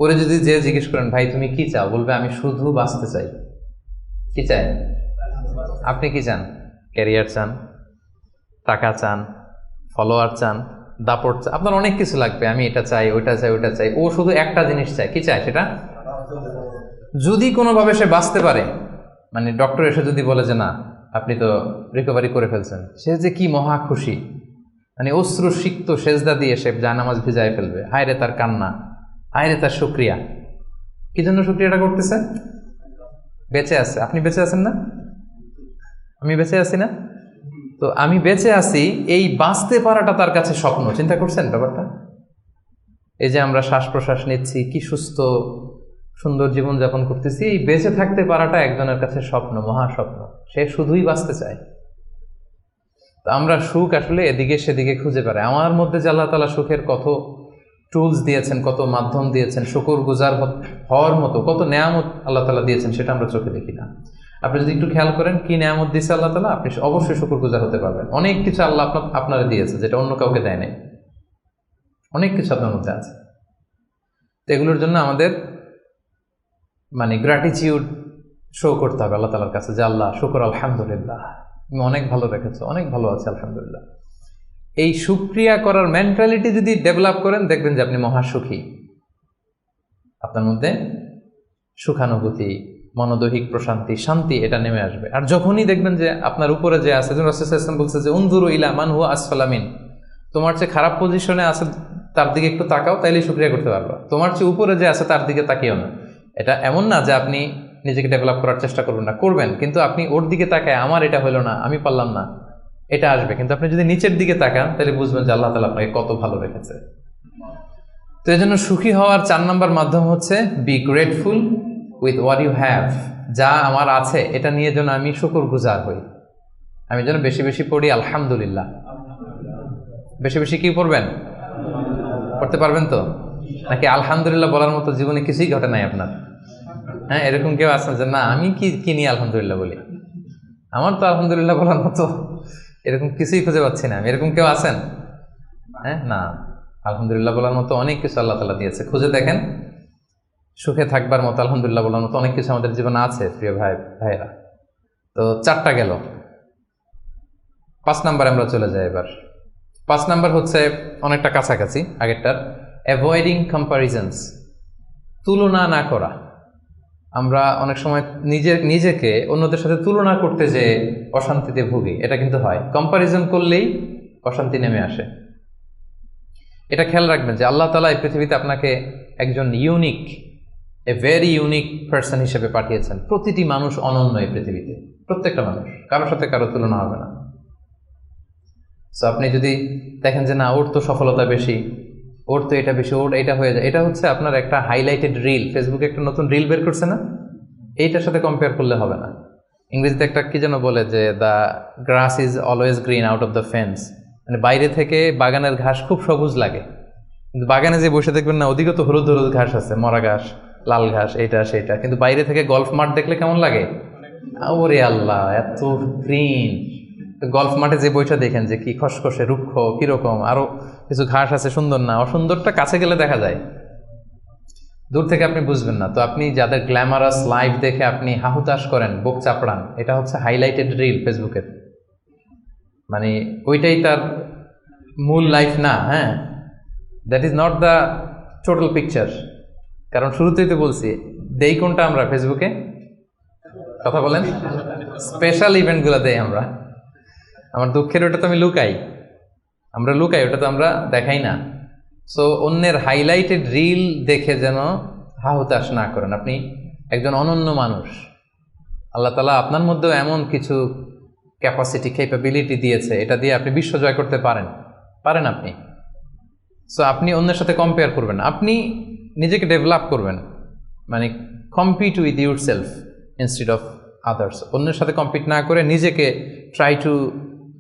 ওরে যদি যে জিজ্ঞেস করেন, ভাই তুমি কি চাও, বলবে আমি শুধু বাঁচতে চাই। কি চাই? আপনি কি চান? ক্যারিয়ার চান, টাকা চান, ফলোয়ার চান, দাপট চান, আপনার অনেক কিছু লাগবে। আমি এটা চাই, ওইটা চাই, ওইটা চাই। ও শুধু একটা জিনিস চায়। কি চায় সেটা? যদি কোনোভাবে সে বাঁচতে পারে, মানে ডক্টর এসে যদি বলে যে না আপনি তো রিকভারি করে ফেলছেন, সে যে কি মহা খুশি, মানে অশ্রু সিক্ত সেজদা দিয়ে সে জানামাজ ভিজায় ফেলবে। হায় রে তার কান্না, হায় রে তার শুকরিয়া। কি জন্য শুকরিয়াটা করতেছে? বেঁচে আছে। আপনি বেঁচে আছেন না? আমি বেঁচে আছি না? তো আমি বেঁচে আছি, এই বাঁচতে পারাটা তার কাছে স্বপ্ন। চিন্তা করছেন ব্যাপারটা? এই যে আমরা শ্বাস প্রশ্বাস নিচ্ছি, কি সুস্থ সুন্দর জীবন যাপন করতেছি, এই বেঁচে থাকতে পারাটা একজনের কাছে স্বপ্ন, মহাস্বপ্ন। সে শুধুই বাঁচতে চায়। তো আমরা সুখ আসলে এদিকে সেদিকে খুঁজে বেড়াই। আমার মধ্যে যে আল্লাহ তাআলা সুখের কত টুলস দিয়েছেন, কত মাধ্যম দিয়েছেন, শুকর গুজার হওয়ার মতো কত নেয়ামত আল্লাহ তাআলা দিয়েছেন, সেটা আমরা চোখে দেখি না। আপনি যদি একটু খেয়াল করেন কি নেয়ামত দিয়েছে আল্লাহ তাআলা, আপনি অবশ্যই শুকর গুজার হতে পারবেন। অনেক কিছু আল্লাহ আপনারা দিয়েছে যেটা অন্য কাউকে দেয় নাই। অনেক কিছু আপনার মধ্যে আছে। তো এগুলোর জন্য আমাদের মানে গ্র্যাটিটিউড শো করতে হবে আল্লাহ তাআলার কাছে, যে আল্লাহ শুকর, আলহামদুলিল্লাহ, তুমি অনেক ভালো রেখেছো, অনেক ভালো আছে, আলহামদুলিল্লাহ। এই শুকরিয়া করার মেন্টালিটি যদি ডেভেলপ করেন, দেখবেন যে আপনি মহাসুখী। আপনার মধ্যে সুখানুভূতি, মনোদৈহিক প্রশান্তি, শান্তি এটা নেমে আসবে। আর যখনই দেখবেন যে আপনার উপরে যে আছে, যেমন রাসূল সাল্লাল্লাহু আলাইহি ওয়াসাল্লাম বলছে যে উনজুরু ইলা মান হুয়া আসফালা মিন, তোমার চেয়ে খারাপ পজিশনে আছে তার দিকে একটু তাকাও, তাইলেই শুকরিয়া করতে পারবা। তোমার চেয়ে উপরে যে আছে তার দিকে তাকিও না। এটা এমন না যে আপনি নিজেকে ডেভেলপ করার চেষ্টা করবেন না, করবেন, কিন্তু আপনি ওর দিকে তাকায় আমার এটা হলো না, আমি পারলাম না, এটা আসবে। কিন্তু আপনি যদি নিচের দিকে তাকান, তাহলে বুঝবেন যে আল্লাহ তাআলা আপনাকে কত ভালো রেখেছে। তো এই জন্য সুখী হওয়ার 4 নম্বর মাধ্যম হচ্ছে be grateful with what you have. যা আমার আছে এটা নিয়ে যেন আমি শুকর গুজার হই। আমি যেন বেশি বেশি পড়ি আলহামদুলিল্লাহ। বেশি বেশি কি পড়বেন? পড়তে পারবেন তো? নাকি আলহামদুলিল্লাহ বলার মতো জীবনে কিছুই ঘটে নাই আপনার? হ্যাঁ, এরকম কেউ আছেন যে না আমি কি নিয়ে আলহামদুলিল্লাহ বলি, আমার তো আলহামদুলিল্লাহ বলার মতো এরকম কিছুই খুঁজে পাচ্ছি না আমি। এরকম কেউ আছেন? হ্যাঁ, না, আলহামদুলিল্লাহ বলার মতো অনেক কিছু আল্লাহ তাআলা দিয়েছে। খুঁজে দেখেন, সুখে থাকবার মতো, আলহামদুলিল্লাহ বলার মতো অনেক কিছু আমাদের জীবনে আছে প্রিয় ভাইয়েরা। তো 4টা গেল। 5 নাম্বার আমরা চলে যাই এবার। 5 নাম্বার হচ্ছে অনেকটা কাছাকাছি আগেরটার, অ্যাভয়েডিং কম্প্যারিজনস, তুলনা না করা। আমরা অনেক সময় নিজেকে অন্যদের সাথে তুলনা করতে যে অশান্তিতে ভুগি, এটা কিন্তু হয়। কম্প্যারিজন করলেই অশান্তি নেমে আসে। এটা খেয়াল রাখবেন যে আল্লাহ তাআলা এই পৃথিবীতে আপনাকে একজন unique, a very unique person হিসেবে পাঠিয়েছেন। প্রতিটি মানুষ অনন্য এই পৃথিবীতে, প্রত্যেকটা মানুষ, কারোর সাথে কারো তুলনা হবে না। সো আপনি যদি দেখেন যে না ওর তো সফলতা বেশি, ওর তো এটা বেশি, ওর এটা হয়ে যায়, এটা হচ্ছে আপনার একটা হাইলাইটেড রিল। ফেসবুকে একটা নতুন রিল বের করছে না, এইটার সাথে কম্পেয়ার করলে হবে না। ইংরেজিতে একটা কি যেন বলে যে the grass is always green out of the fence, মানে বাইরে থেকে বাগানের ঘাস খুব সবুজ লাগে, কিন্তু বাগানে যে বসে দেখবেন না ওদিকে তো হলুদ হলুদ ঘাস আছে, মরা ঘাস, লাল ঘাস, এইটা সেটা, কিন্তু বাইরে থেকে গল্ফ মাঠ দেখলে কেমন লাগে? ওরে আল্লাহ, এত গ্রিন। গল্ফ মাঠে যে বইটা দেখেন যে কি খসখসে রুক্ষ, কিরকম, আরো কিছু ঘাস আছে, সুন্দর না? অসুন্দরটা কাছে গেলে দেখা যায়, দূর থেকে আপনি বুঝবেন না। তো আপনি যাদের গ্ল্যামারাস লাইফ দেখে আপনি হাহুতাশ করেন, বুক চাপড়ান, এটা হচ্ছে হাইলাইটেড রিল ফেসবুকের, মানে ওইটাই তার মূল লাইফ না। হ্যাঁ, that is not the total picture. কারণ শুরুতেই তো বলছি, দেই কোনটা আমরা ফেসবুকে? কথা বলেন, স্পেশাল ইভেন্টগুলো দেই আমরা। আমার দুঃখের ওটা তো আমি লুকাই, আমরা লুকাই, ওটা তো আমরা দেখাই না। সো অন্যের হাইলাইটেড রিল দেখে যেন হাহুতাশ না করেন। আপনি একজন অনন্য মানুষ, আল্লাহ তাআলা আপনার মধ্যেও এমন কিছু ক্যাপাসিটি, ক্যাপাবিলিটি দিয়েছে, এটা দিয়ে আপনি বিশ্ব জয় করতে পারেন। পারেন আপনি। সো আপনি অন্যের সাথে কম্পেয়ার করবেন না, আপনি নিজেকে ডেভেলপ করবেন, মানে compete with your self instead of others. অন্যের সাথে কম্পিট না করে নিজেকে try to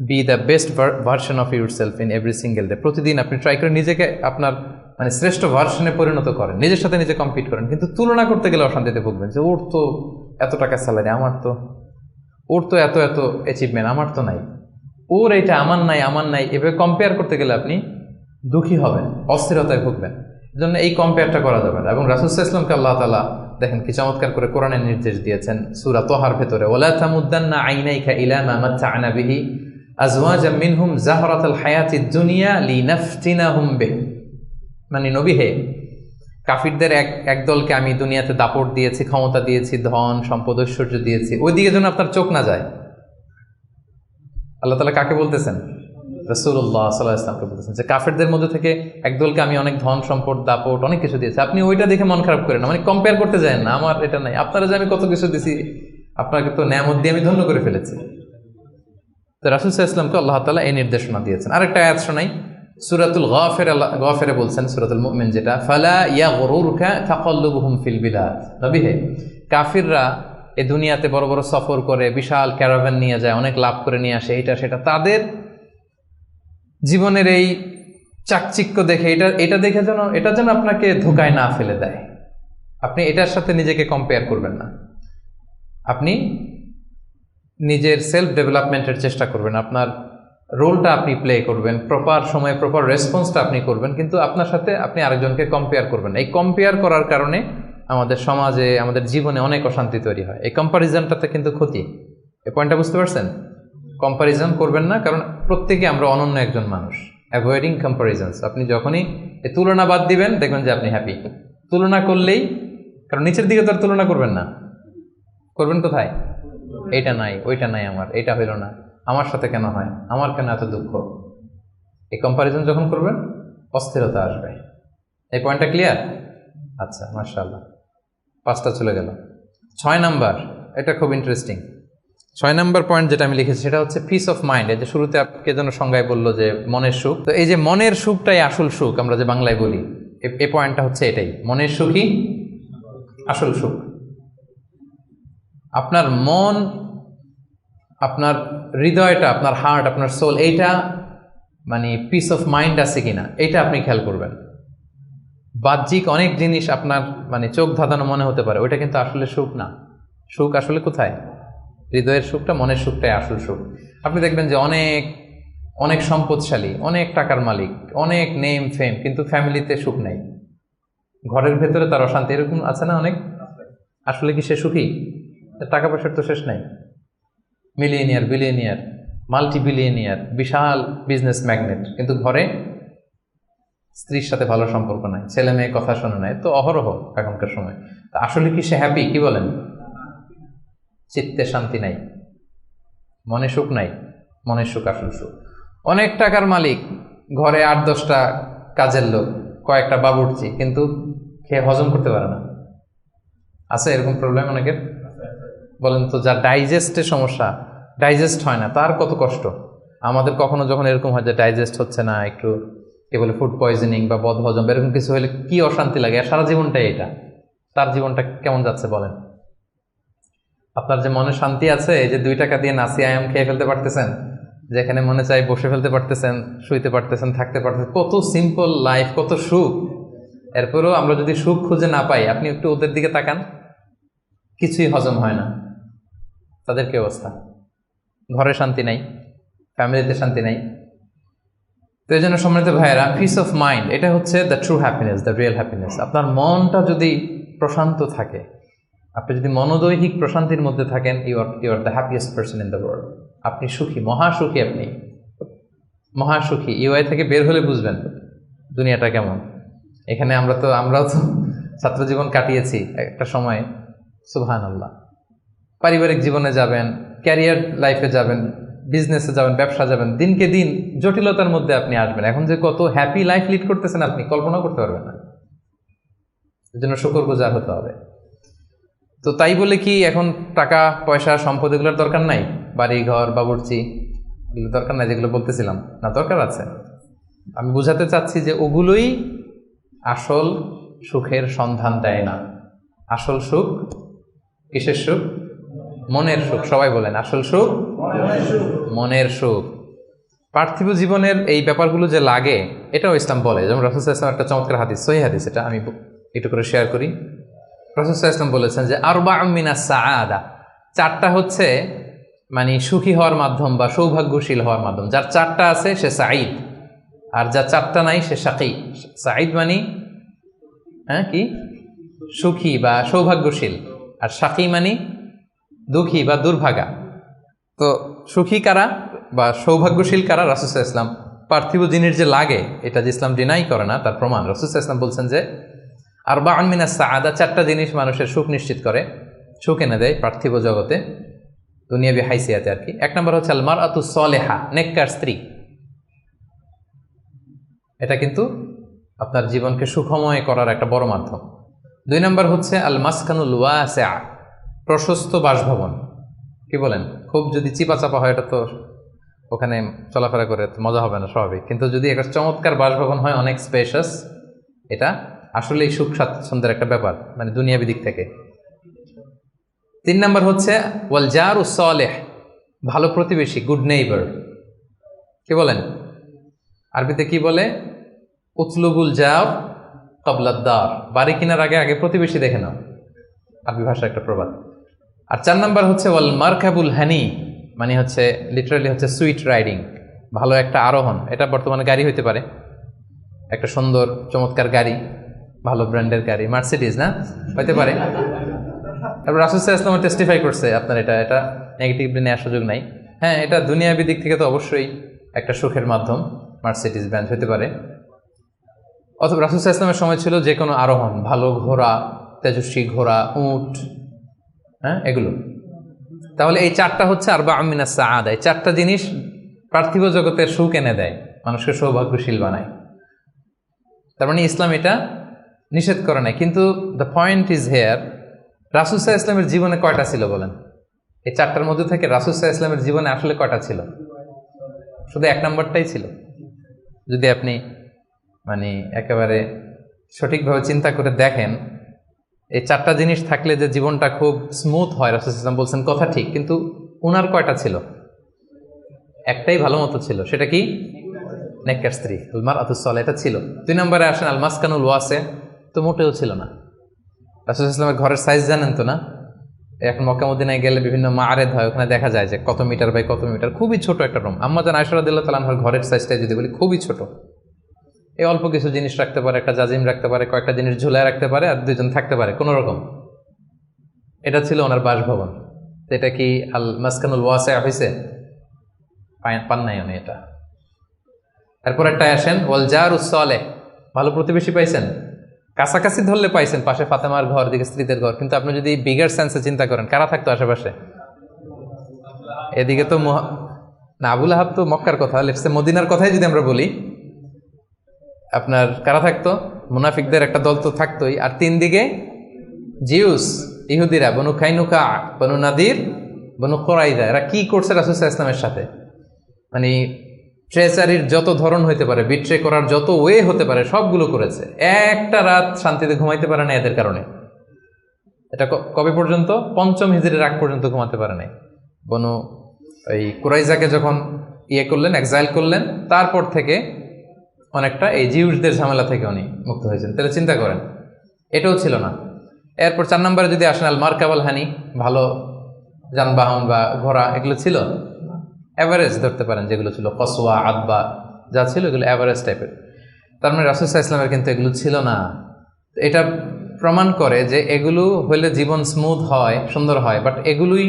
B the best version of your self in every single day. প্রতিদিন আপনি ট্রাই করে নিজেকে আপনার মানে শ্রেষ্ঠ ভার্সনে পরিণত করেন, নিজের সাথে নিজে কম্পিট করেন। কিন্তু তুলনা করতে গেলে অশান্তিতে ভুগবেন যে ওর তো এত টাকা স্যালারি, ওর তো এত এত অ্যাচিভমেন্ট, আমার তো নাই, ওর এইটা আমার নাই। এভাবে কম্পেয়ার করতে গেলে আপনি দুঃখী হবেন, অস্থিরতায় ভুগবেন। এজন্য এই কম্পেয়ারটা করা যাবে না। এবং রাসূল সাল্লাল্লাহু আলাইহি ওয়াসাল্লামকে আল্লাহ তাআলা দেখেন কি চমৎকার করে কোরআনের নির্দেশ দিয়েছেন সূরা তাহার ভেতরে, ওয়ালা তামুদ্দান্না আইনাইকা ইলা মা মাত্তা'না বিহি আজওয়াজাম মিনহুম যাহরাতাল হায়াতিদ দুনিয়া লিনাফতিনাহুম বিহি। মানে নবী হে, কাফিরদের এক দলকে আমি দুনিয়াতে দাপট দিয়েছি, ক্ষমতা দিয়েছি, ধন সম্পদ ঐশ্বর্য দিয়েছি, ওইদিকে যেন আপনার চোখ না যায়। আল্লাহ তাআলা কাকে বলতেছেন? রাসূলুল্লাহ সাল্লাল্লাহু আলাইহি ওয়াসাল্লামকে বলতেছেন যে কাফেরদের মধ্যে থেকে একদলকে আমি অনেক ধন সম্পদ দাপট অনেক কিছু দিয়েছি, আপনি ওইটা দেখে মন খারাপ করেন না, মানে কম্পেয়ার করতে যায় না, আমার এটা নাই, আপনারা যে আমি কত কিছু দিয়েছি, আপনাকে তো নেয়ামত দিয়ে আমি ধন্য করে ফেলেছি। তো রাসূল সাল্লাল্লাহু আলাইহি ওয়াসাল্লামকে আল্লাহ তাআলা এই নির্দেশনা দিয়েছেন। আরেকটা আয়াত শোনাই, সূরাতুল গাফিরে বলছেন, সূরাতুল মুমিন যেটা, ফালা ইয়াগরুরকা তাকাল্লুবুহুম ফিল বিলাদ। নবী হে, কাফিররা এই দুনিয়াতে বড় বড় সফর করে, বিশাল ক্যারাভান নিয়ে যায়, অনেক লাভ করে নিয়ে আসে, এটা সেটা, তাদের জীবনের এই চাকচিক্য দেখে এটা দেখে এটা যেন আপনাকে ধোকায় না ফেলে দেয়। আপনি এটার সাথে নিজেকে কম্পেয়ার করবেন না, আপনি নিজের সেলফ ডেভেলপমেন্টের চেষ্টা করবেন, আপনার রোলটা আপনি প্লে করবেন, প্রপার সময়ে প্রপার রেসপন্সটা আপনি করবেন, কিন্তু আপনার সাথে আপনি আরেকজনকে কম্পেয়ার করবেন। এই কম্পেয়ার করার কারণে আমাদের সমাজে, আমাদের জীবনে অনেক অশান্তি তৈরি হয়। এই কম্পারিজনটাতে কিন্তু ক্ষতি। এই পয়েন্টটা বুঝতে পারছেন? কম্পারিজন করবেন না, কারণ প্রত্যেকে আমরা অনন্য একজন মানুষ। অ্যাভয়েডিং কম্পারিজনস, আপনি যখনই এই তুলনা বাদ দিবেন দেখবেন যে আপনি হ্যাপি। তুলনা করলেই, কারণ নিচের দিকে তো আর তুলনা করবেন না, করবেন কোথায়? এইটা নাই, ওইটা নাই, আমার এটা হইল না, আমার সাথে কেন হয়, আমার কেন এত দুঃখ। এই কম্পারিজন যখন করবেন অস্থিরতা আসবে। এই পয়েন্টটা ক্লিয়ার? আচ্ছা, মাশাআল্লাহ, 5টা চলে গেল। 6 নাম্বার, এটা খুব ইন্টারেস্টিং। 6 নাম্বার পয়েন্ট যেটা আমি লিখেছি সেটা হচ্ছে পিস অফ মাইন্ড। এই যে শুরুতে কে যেন সংজ্ঞায় বললো যে মনের সুখ, তো এই যে মনের সুখটাই আসল সুখ, আমরা যে বাংলায় বলি, এই পয়েন্টটা হচ্ছে এটাই, মনের সুখই আসল সুখ। আপনার মন, আপনার হৃদয়টা, আপনার হার্ট, আপনার সোল, এইটা মানে পিস অফ মাইন্ড আছে কিনা এইটা আপনি খেয়াল করবেন। বাহ্যিক অনেক জিনিস আপনার মানে চোখ ধাঁধানো মনে হতে পারে, ওইটা কিন্তু আসলে সুখ না। সুখ আসলে কোথায়? হৃদয়ের সুখটা, মনের সুখটাই আসল সুখ। আপনি দেখবেন যে অনেক অনেক সম্পদশালী, অনেক টাকার মালিক, অনেক নেম ফেম, কিন্তু ফ্যামিলিতে সুখ নেই, ঘরের ভেতরে তার অশান্তি, এরকম আছে না অনেক? আসলে কি সে সুখী? টাকা পয়সার তো শেষ নাই, মিলিয়নিয়ার, বিলিয়নিয়ার, মাল্টি বিলিয়নিয়ার, বিশাল বিজনেস ম্যাগনেট, কিন্তু ঘরে স্ত্রীর সাথে ভালো সম্পর্ক নাই, ছেলে মেয়ে কথা শোনে নাই, তো অহরহ এখনকার সময়। আসলে কি সে হ্যাপি? কি বলেন? চিত্তে শান্তি নাই, মনে সুখ নাই। মনের সুখ আসল সুখ। অনেক টাকার মালিক, ঘরে 8-10টা কাজের লোক, কয়েকটা বাবুর্চি, কিন্তু খেয়ে হজম করতে পারে না। আছে এরকম প্রবলেম অনেকের? বলেন তো, যার ডাইজেস্টের সমস্যা, ডাইজেস্ট হয় না, তার কত কষ্ট। আমাদের কখনো যখন এরকম হয় যে ডাইজেস্ট হচ্ছে না, একটু কে বলে ফুড পয়জনিং বা বদ হজম, এরকম কিছু হলে কি অশান্তি লাগে। আর সারা জীবনটাই এটা, তার জীবনটা কেমন যাচ্ছে বলেন? আপনার যে মনে শান্তি আছে, এই যে 2 টাকা দিয়ে নাসি আয়াম খেয়ে ফেলতে পারতেছেন, যেখানে মনে চাই বসে ফেলতে পারতেছেন, শুইতে পারতেছেন, থাকতে পারতেছেন, কত সিম্পল লাইফ, কত সুখ। এরপরেও আমরা যদি সুখ খুঁজে না পাই, আপনি একটু ওদের দিকে তাকান, কিছুই হজম হয় না, তাদের কি অবস্থা? ঘরে শান্তি নাই, ফ্যামিলিতে শান্তি নাই। তো এই জন্য সম্মানিত ভাইয়েরা, পিস অফ মাইন্ড, এটা হচ্ছে the true happiness, the real happiness. আপনার মনটা যদি প্রশান্ত থাকে, আপনি যদি মনোদৈহিক প্রশান্তির মধ্যে থাকেন, you are the happiest person in the world. আপনি সুখী, মহাসুখী, আপনি মহাসুখী। ইউআই থেকে বের হলে বুঝবেন দুনিয়াটা কেমন। এখানে আমরাও তো ছাত্র জীবন কাটিয়েছি একটা সময়, সুবহানাল্লাহ। পারিবারিক জীবনে যাবেন, ক্যারিয়ার লাইফে যাবেন, বিজনেসে যাবেন, ব্যবসা যাবেন, দিনকে দিন জটিলতার মধ্যে আপনি আসবেন। এখন যে কত হ্যাপি লাইফ লিড করতেছেন আপনি কল্পনা করতে পারবেন না। এর জন্য শুকরগুজার হতে হবে। তো তাই বলে কি এখন টাকা পয়সা সম্পদ এগুলোর দরকার নাই? বাড়ি ঘর বাবুর্চি এগুলো দরকার নাই, যেগুলো বলতেছিলাম না? দরকার আছে। আমি বুঝাতে চাচ্ছি যে ওগুলোই আসল সুখের সন্ধান দেয় না। আসল সুখ কিসের সুখ? মনের সুখ। সবাই বলেন আসল সুখ মনের সুখ। পার্থিব জীবনের এই ব্যাপারগুলো যে লাগে এটাও ইসলাম বলে। যেমন রাসূল সাল্লাল্লাহু আলাইহি ওয়াসাল্লাম একটা চমৎকার হাদিস, সহিহ হাদিস, এটা আমি একটু করে শেয়ার করি। রাসূল সাল্লাল্লাহু আলাইহি ওয়াসাল্লাম বলেছেন যে আরবাউম মিনাস সাআদা, চারটা হচ্ছে মানে সুখী হওয়ার মাধ্যম বা সৌভাগ্যশীল হওয়ার মাধ্যম। যার চারটা আছে সে সাঈদ, আর যার চারটা নাই সে শাকী। সাঈদ মানে কি সুখী বা সৌভাগ্যশীল, আর শাকী মানে দুঃখী বা দুর্ভাগা। তো সুখী কারা বা সৌভাগ্যশীল কারা? রাসূল সাল্লাল্লাহু আলাইহি ওয়াসাল্লাম পার্থিব জিনিস যে লাগে এটা যে ইসলাম ডিনাই করে না তার প্রমাণ রাসূল সাল্লাল্লাহু আলাইহি ওয়াসাল্লাম বলছেন যে আরবাউন মিনাস সাআদা, চারটা জিনিস মানুষের সুখ নিশ্চিত করে, সুখ এনে দেয় পার্থিব জগতে, দুনিয়াবি হাইসিয়াতে আর কি। এক নম্বর হচ্ছে আল মারআতু সালেহা, নেককার স্ত্রী। এটা কিন্তু আপনার জীবনকে সুখময় করার একটা বড় মাধ্যম। দুই নম্বর হচ্ছে আল মাসকানুল ওয়াসিআ, প্রশস্ত বাসভবন। কি বলেন? খুব যদি চিপা চাপা হয় এটা তো ওখানে চলাফেরা করে মজা হবে না, স্বাভাবিক। কিন্তু যদি একটা চমৎকার বাসভবন হয়, অনেক স্পেশাস, এটা আসলেই সুখ স্বাচ্ছন্দ্যের একটা ব্যাপার, মানে দুনিয়াবি দিক থেকে। তিন নম্বর হচ্ছে ওয়াল জারুস সালেহ, ভালো প্রতিবেশী, গুড নেইবার। কি বলেন? আরবিতে কি বলে? উতলুবুল জার ক্বাবলাদ দার, বাড়ি কেনার আগে আগে প্রতিবেশী দেখে নাও, আরবি ভাষা একটা প্রবাদ। আর চার নম্বর হচ্ছে ওয়াল মারকাবুল হানি, মানে হচ্ছে লিটারালি হচ্ছে সুইট রাইডিং, ভালো একটা আরোহণ। এটা বর্তমানে গাড়ি হইতে পারে, একটা সুন্দর চমৎকার গাড়ি, ভালো ব্র্যান্ডের গাড়ি, মার্সিডিজ না হইতে পারে। তারপর রাসূল সাল্লাল্লাহু আলাইহি ওয়াসাল্লাম টেস্টিফাই করছে, আপনার এটা নেগেটিভলি নেওয়ার সুযোগ নাই। হ্যাঁ, এটা দুনিয়াবি দিক থেকে তো অবশ্যই একটা সুখের মাধ্যম, মার্সিডিজ ব্র্যান্ড হতে পারে। অথবা রাসূল সাল্লাল্লাহু আলাইহি ওয়াসাল্লামের সময় ছিল যে কোনো আরোহণ, ভালো ঘোড়া, তেজস্বী ঘোড়া, উট, হ্যাঁ এগুলো। তাহলে এই চারটা হচ্ছে আরবাউম মিনাস সাআদা, এই চারটা জিনিস পার্থিব জগতের সুখ এনে দেয়, মানুষকে সৌভাগ্যশীল বানায়। তার মানে ইসলাম এটা নিষেধ করে নাই। কিন্তু দ্য পয়েন্ট ইজ হেয়ার, রাসূল সাল্লাল্লাহু আলাইহি ওয়াসাল্লামের জীবনে কয়টা ছিল বলেন? এই চারটার মধ্যে থেকে রাসূল সাল্লাল্লাহু আলাইহি ওয়াসাল্লামের জীবনে আসলে কয়টা ছিল? শুধু এক নম্বরটাই ছিল। যদি আপনি মানে একেবারে সঠিকভাবে চিন্তা করে দেখেন, এই চারটা জিনিস থাকলে যে জীবনটা খুব স্মুথ হয়, রাসূল সাল্লাল্লাহু আলাইহি ওয়াসাল্লাম বলছেন কথা ঠিক, কিন্তু ওনার কয়টা ছিল? একটাই ভালো মতো ছিল, সেটা কি? নেককার স্ত্রী, আল মারআতুস সালেহা, এটা ছিল। দুই নম্বরে আসেন আল মাসকানুল ওয়াসি', তো মোটেও ছিল না। রাসূল সাল্লাল্লাহু আলাইহি ওয়াসাল্লামের ঘরের সাইজ জানেন তো না? এখন মক্কা মদিনায় গেলে বিভিন্ন মাআরেদ হয়, ওখানে দেখা যায় যে কত মিটার বাই কত মিটার, খুবই ছোট একটা রুম। আম্মা জান আয়েশা রাদিয়াল্লাহু তাআলা আনহার ঘরের সাইজটাই যদি বলি, খুবই ছোট। এই অল্প কিছু জিনিস রাখতে পারে, একটা জাজিম রাখতে পারে, কয়েকটা জিনিস ঝুলায় রাখতে পারে, আর দুইজন থাকতে পারে কোনো রকম। এটা ছিল ওনার বাসভবন। এটা কি আল মাসকানুল ওয়াসি' হয়েছে? পান নাই উনি এটা। এরপর একটা আসেন ওয়াল জারুস সালেহ, ভালো প্রতিবেশী পাইছেন, কাছাকাছি ধরলে পাইছেন, পাশে ফাতেমার ঘর, দিকে স্ত্রীদের ঘর। কিন্তু আপনি যদি বিগার সেন্সে চিন্তা করেন, কারা থাকতো আশেপাশে? এদিকে তো না, আবু লাহাব তো মক্কার কথা, লেটসে মদিনার কথাই যদি আমরা বলি, আপনার কারা থাকতো? মুনাফিকদের একটা দল তো থাকতোই, আর তিন দিকে জিউস, ইহুদিরা, বনু কাইনুকা, বনু নাদির, বনু কুরাইযা। এরা কি করছে রাসূল সাল্লাল্লাহু আলাইহি ওয়াসাল্লামের সাথে? মানে ট্রেচারির যত ধরন হইতে পারে, বিট্রে করার যত ওয়ে হতে পারে, সবগুলো করেছে। একটা রাত শান্তিতে ঘুমাইতে পারে না এদের কারণে। এটা কবে পর্যন্ত? পঞ্চম হিজরির আগ পর্যন্ত ঘুমাতে পারে নাই। বনু ওই কুরাইজাকে যখন করলেন, এক্সাইল করলেন, তারপর থেকে অনেকটা এই জিউসদের ঝামেলা থেকে উনি মুক্ত হয়েছেন। তাহলে চিন্তা করেন, এটাও ছিল না। এরপর চার নম্বরে যদি আসেন আল মারকাবাল হানি, ভালো যানবাহন বা ঘোড়া, এগুলো ছিল অ্যাভারেজ ধরতে পারেন, যেগুলো ছিল কসওয়া, আদবা, যা ছিল এগুলো অ্যাভারেজ টাইপের। তার মানে রাসূল সাল্লাল্লাহু আলাইহি ওয়াসাল্লামের কিন্তু এগুলো ছিল না। এটা প্রমাণ করে যে এগুলো হইলে জীবন স্মুথ হয়, সুন্দর হয়, বাট এগুলোই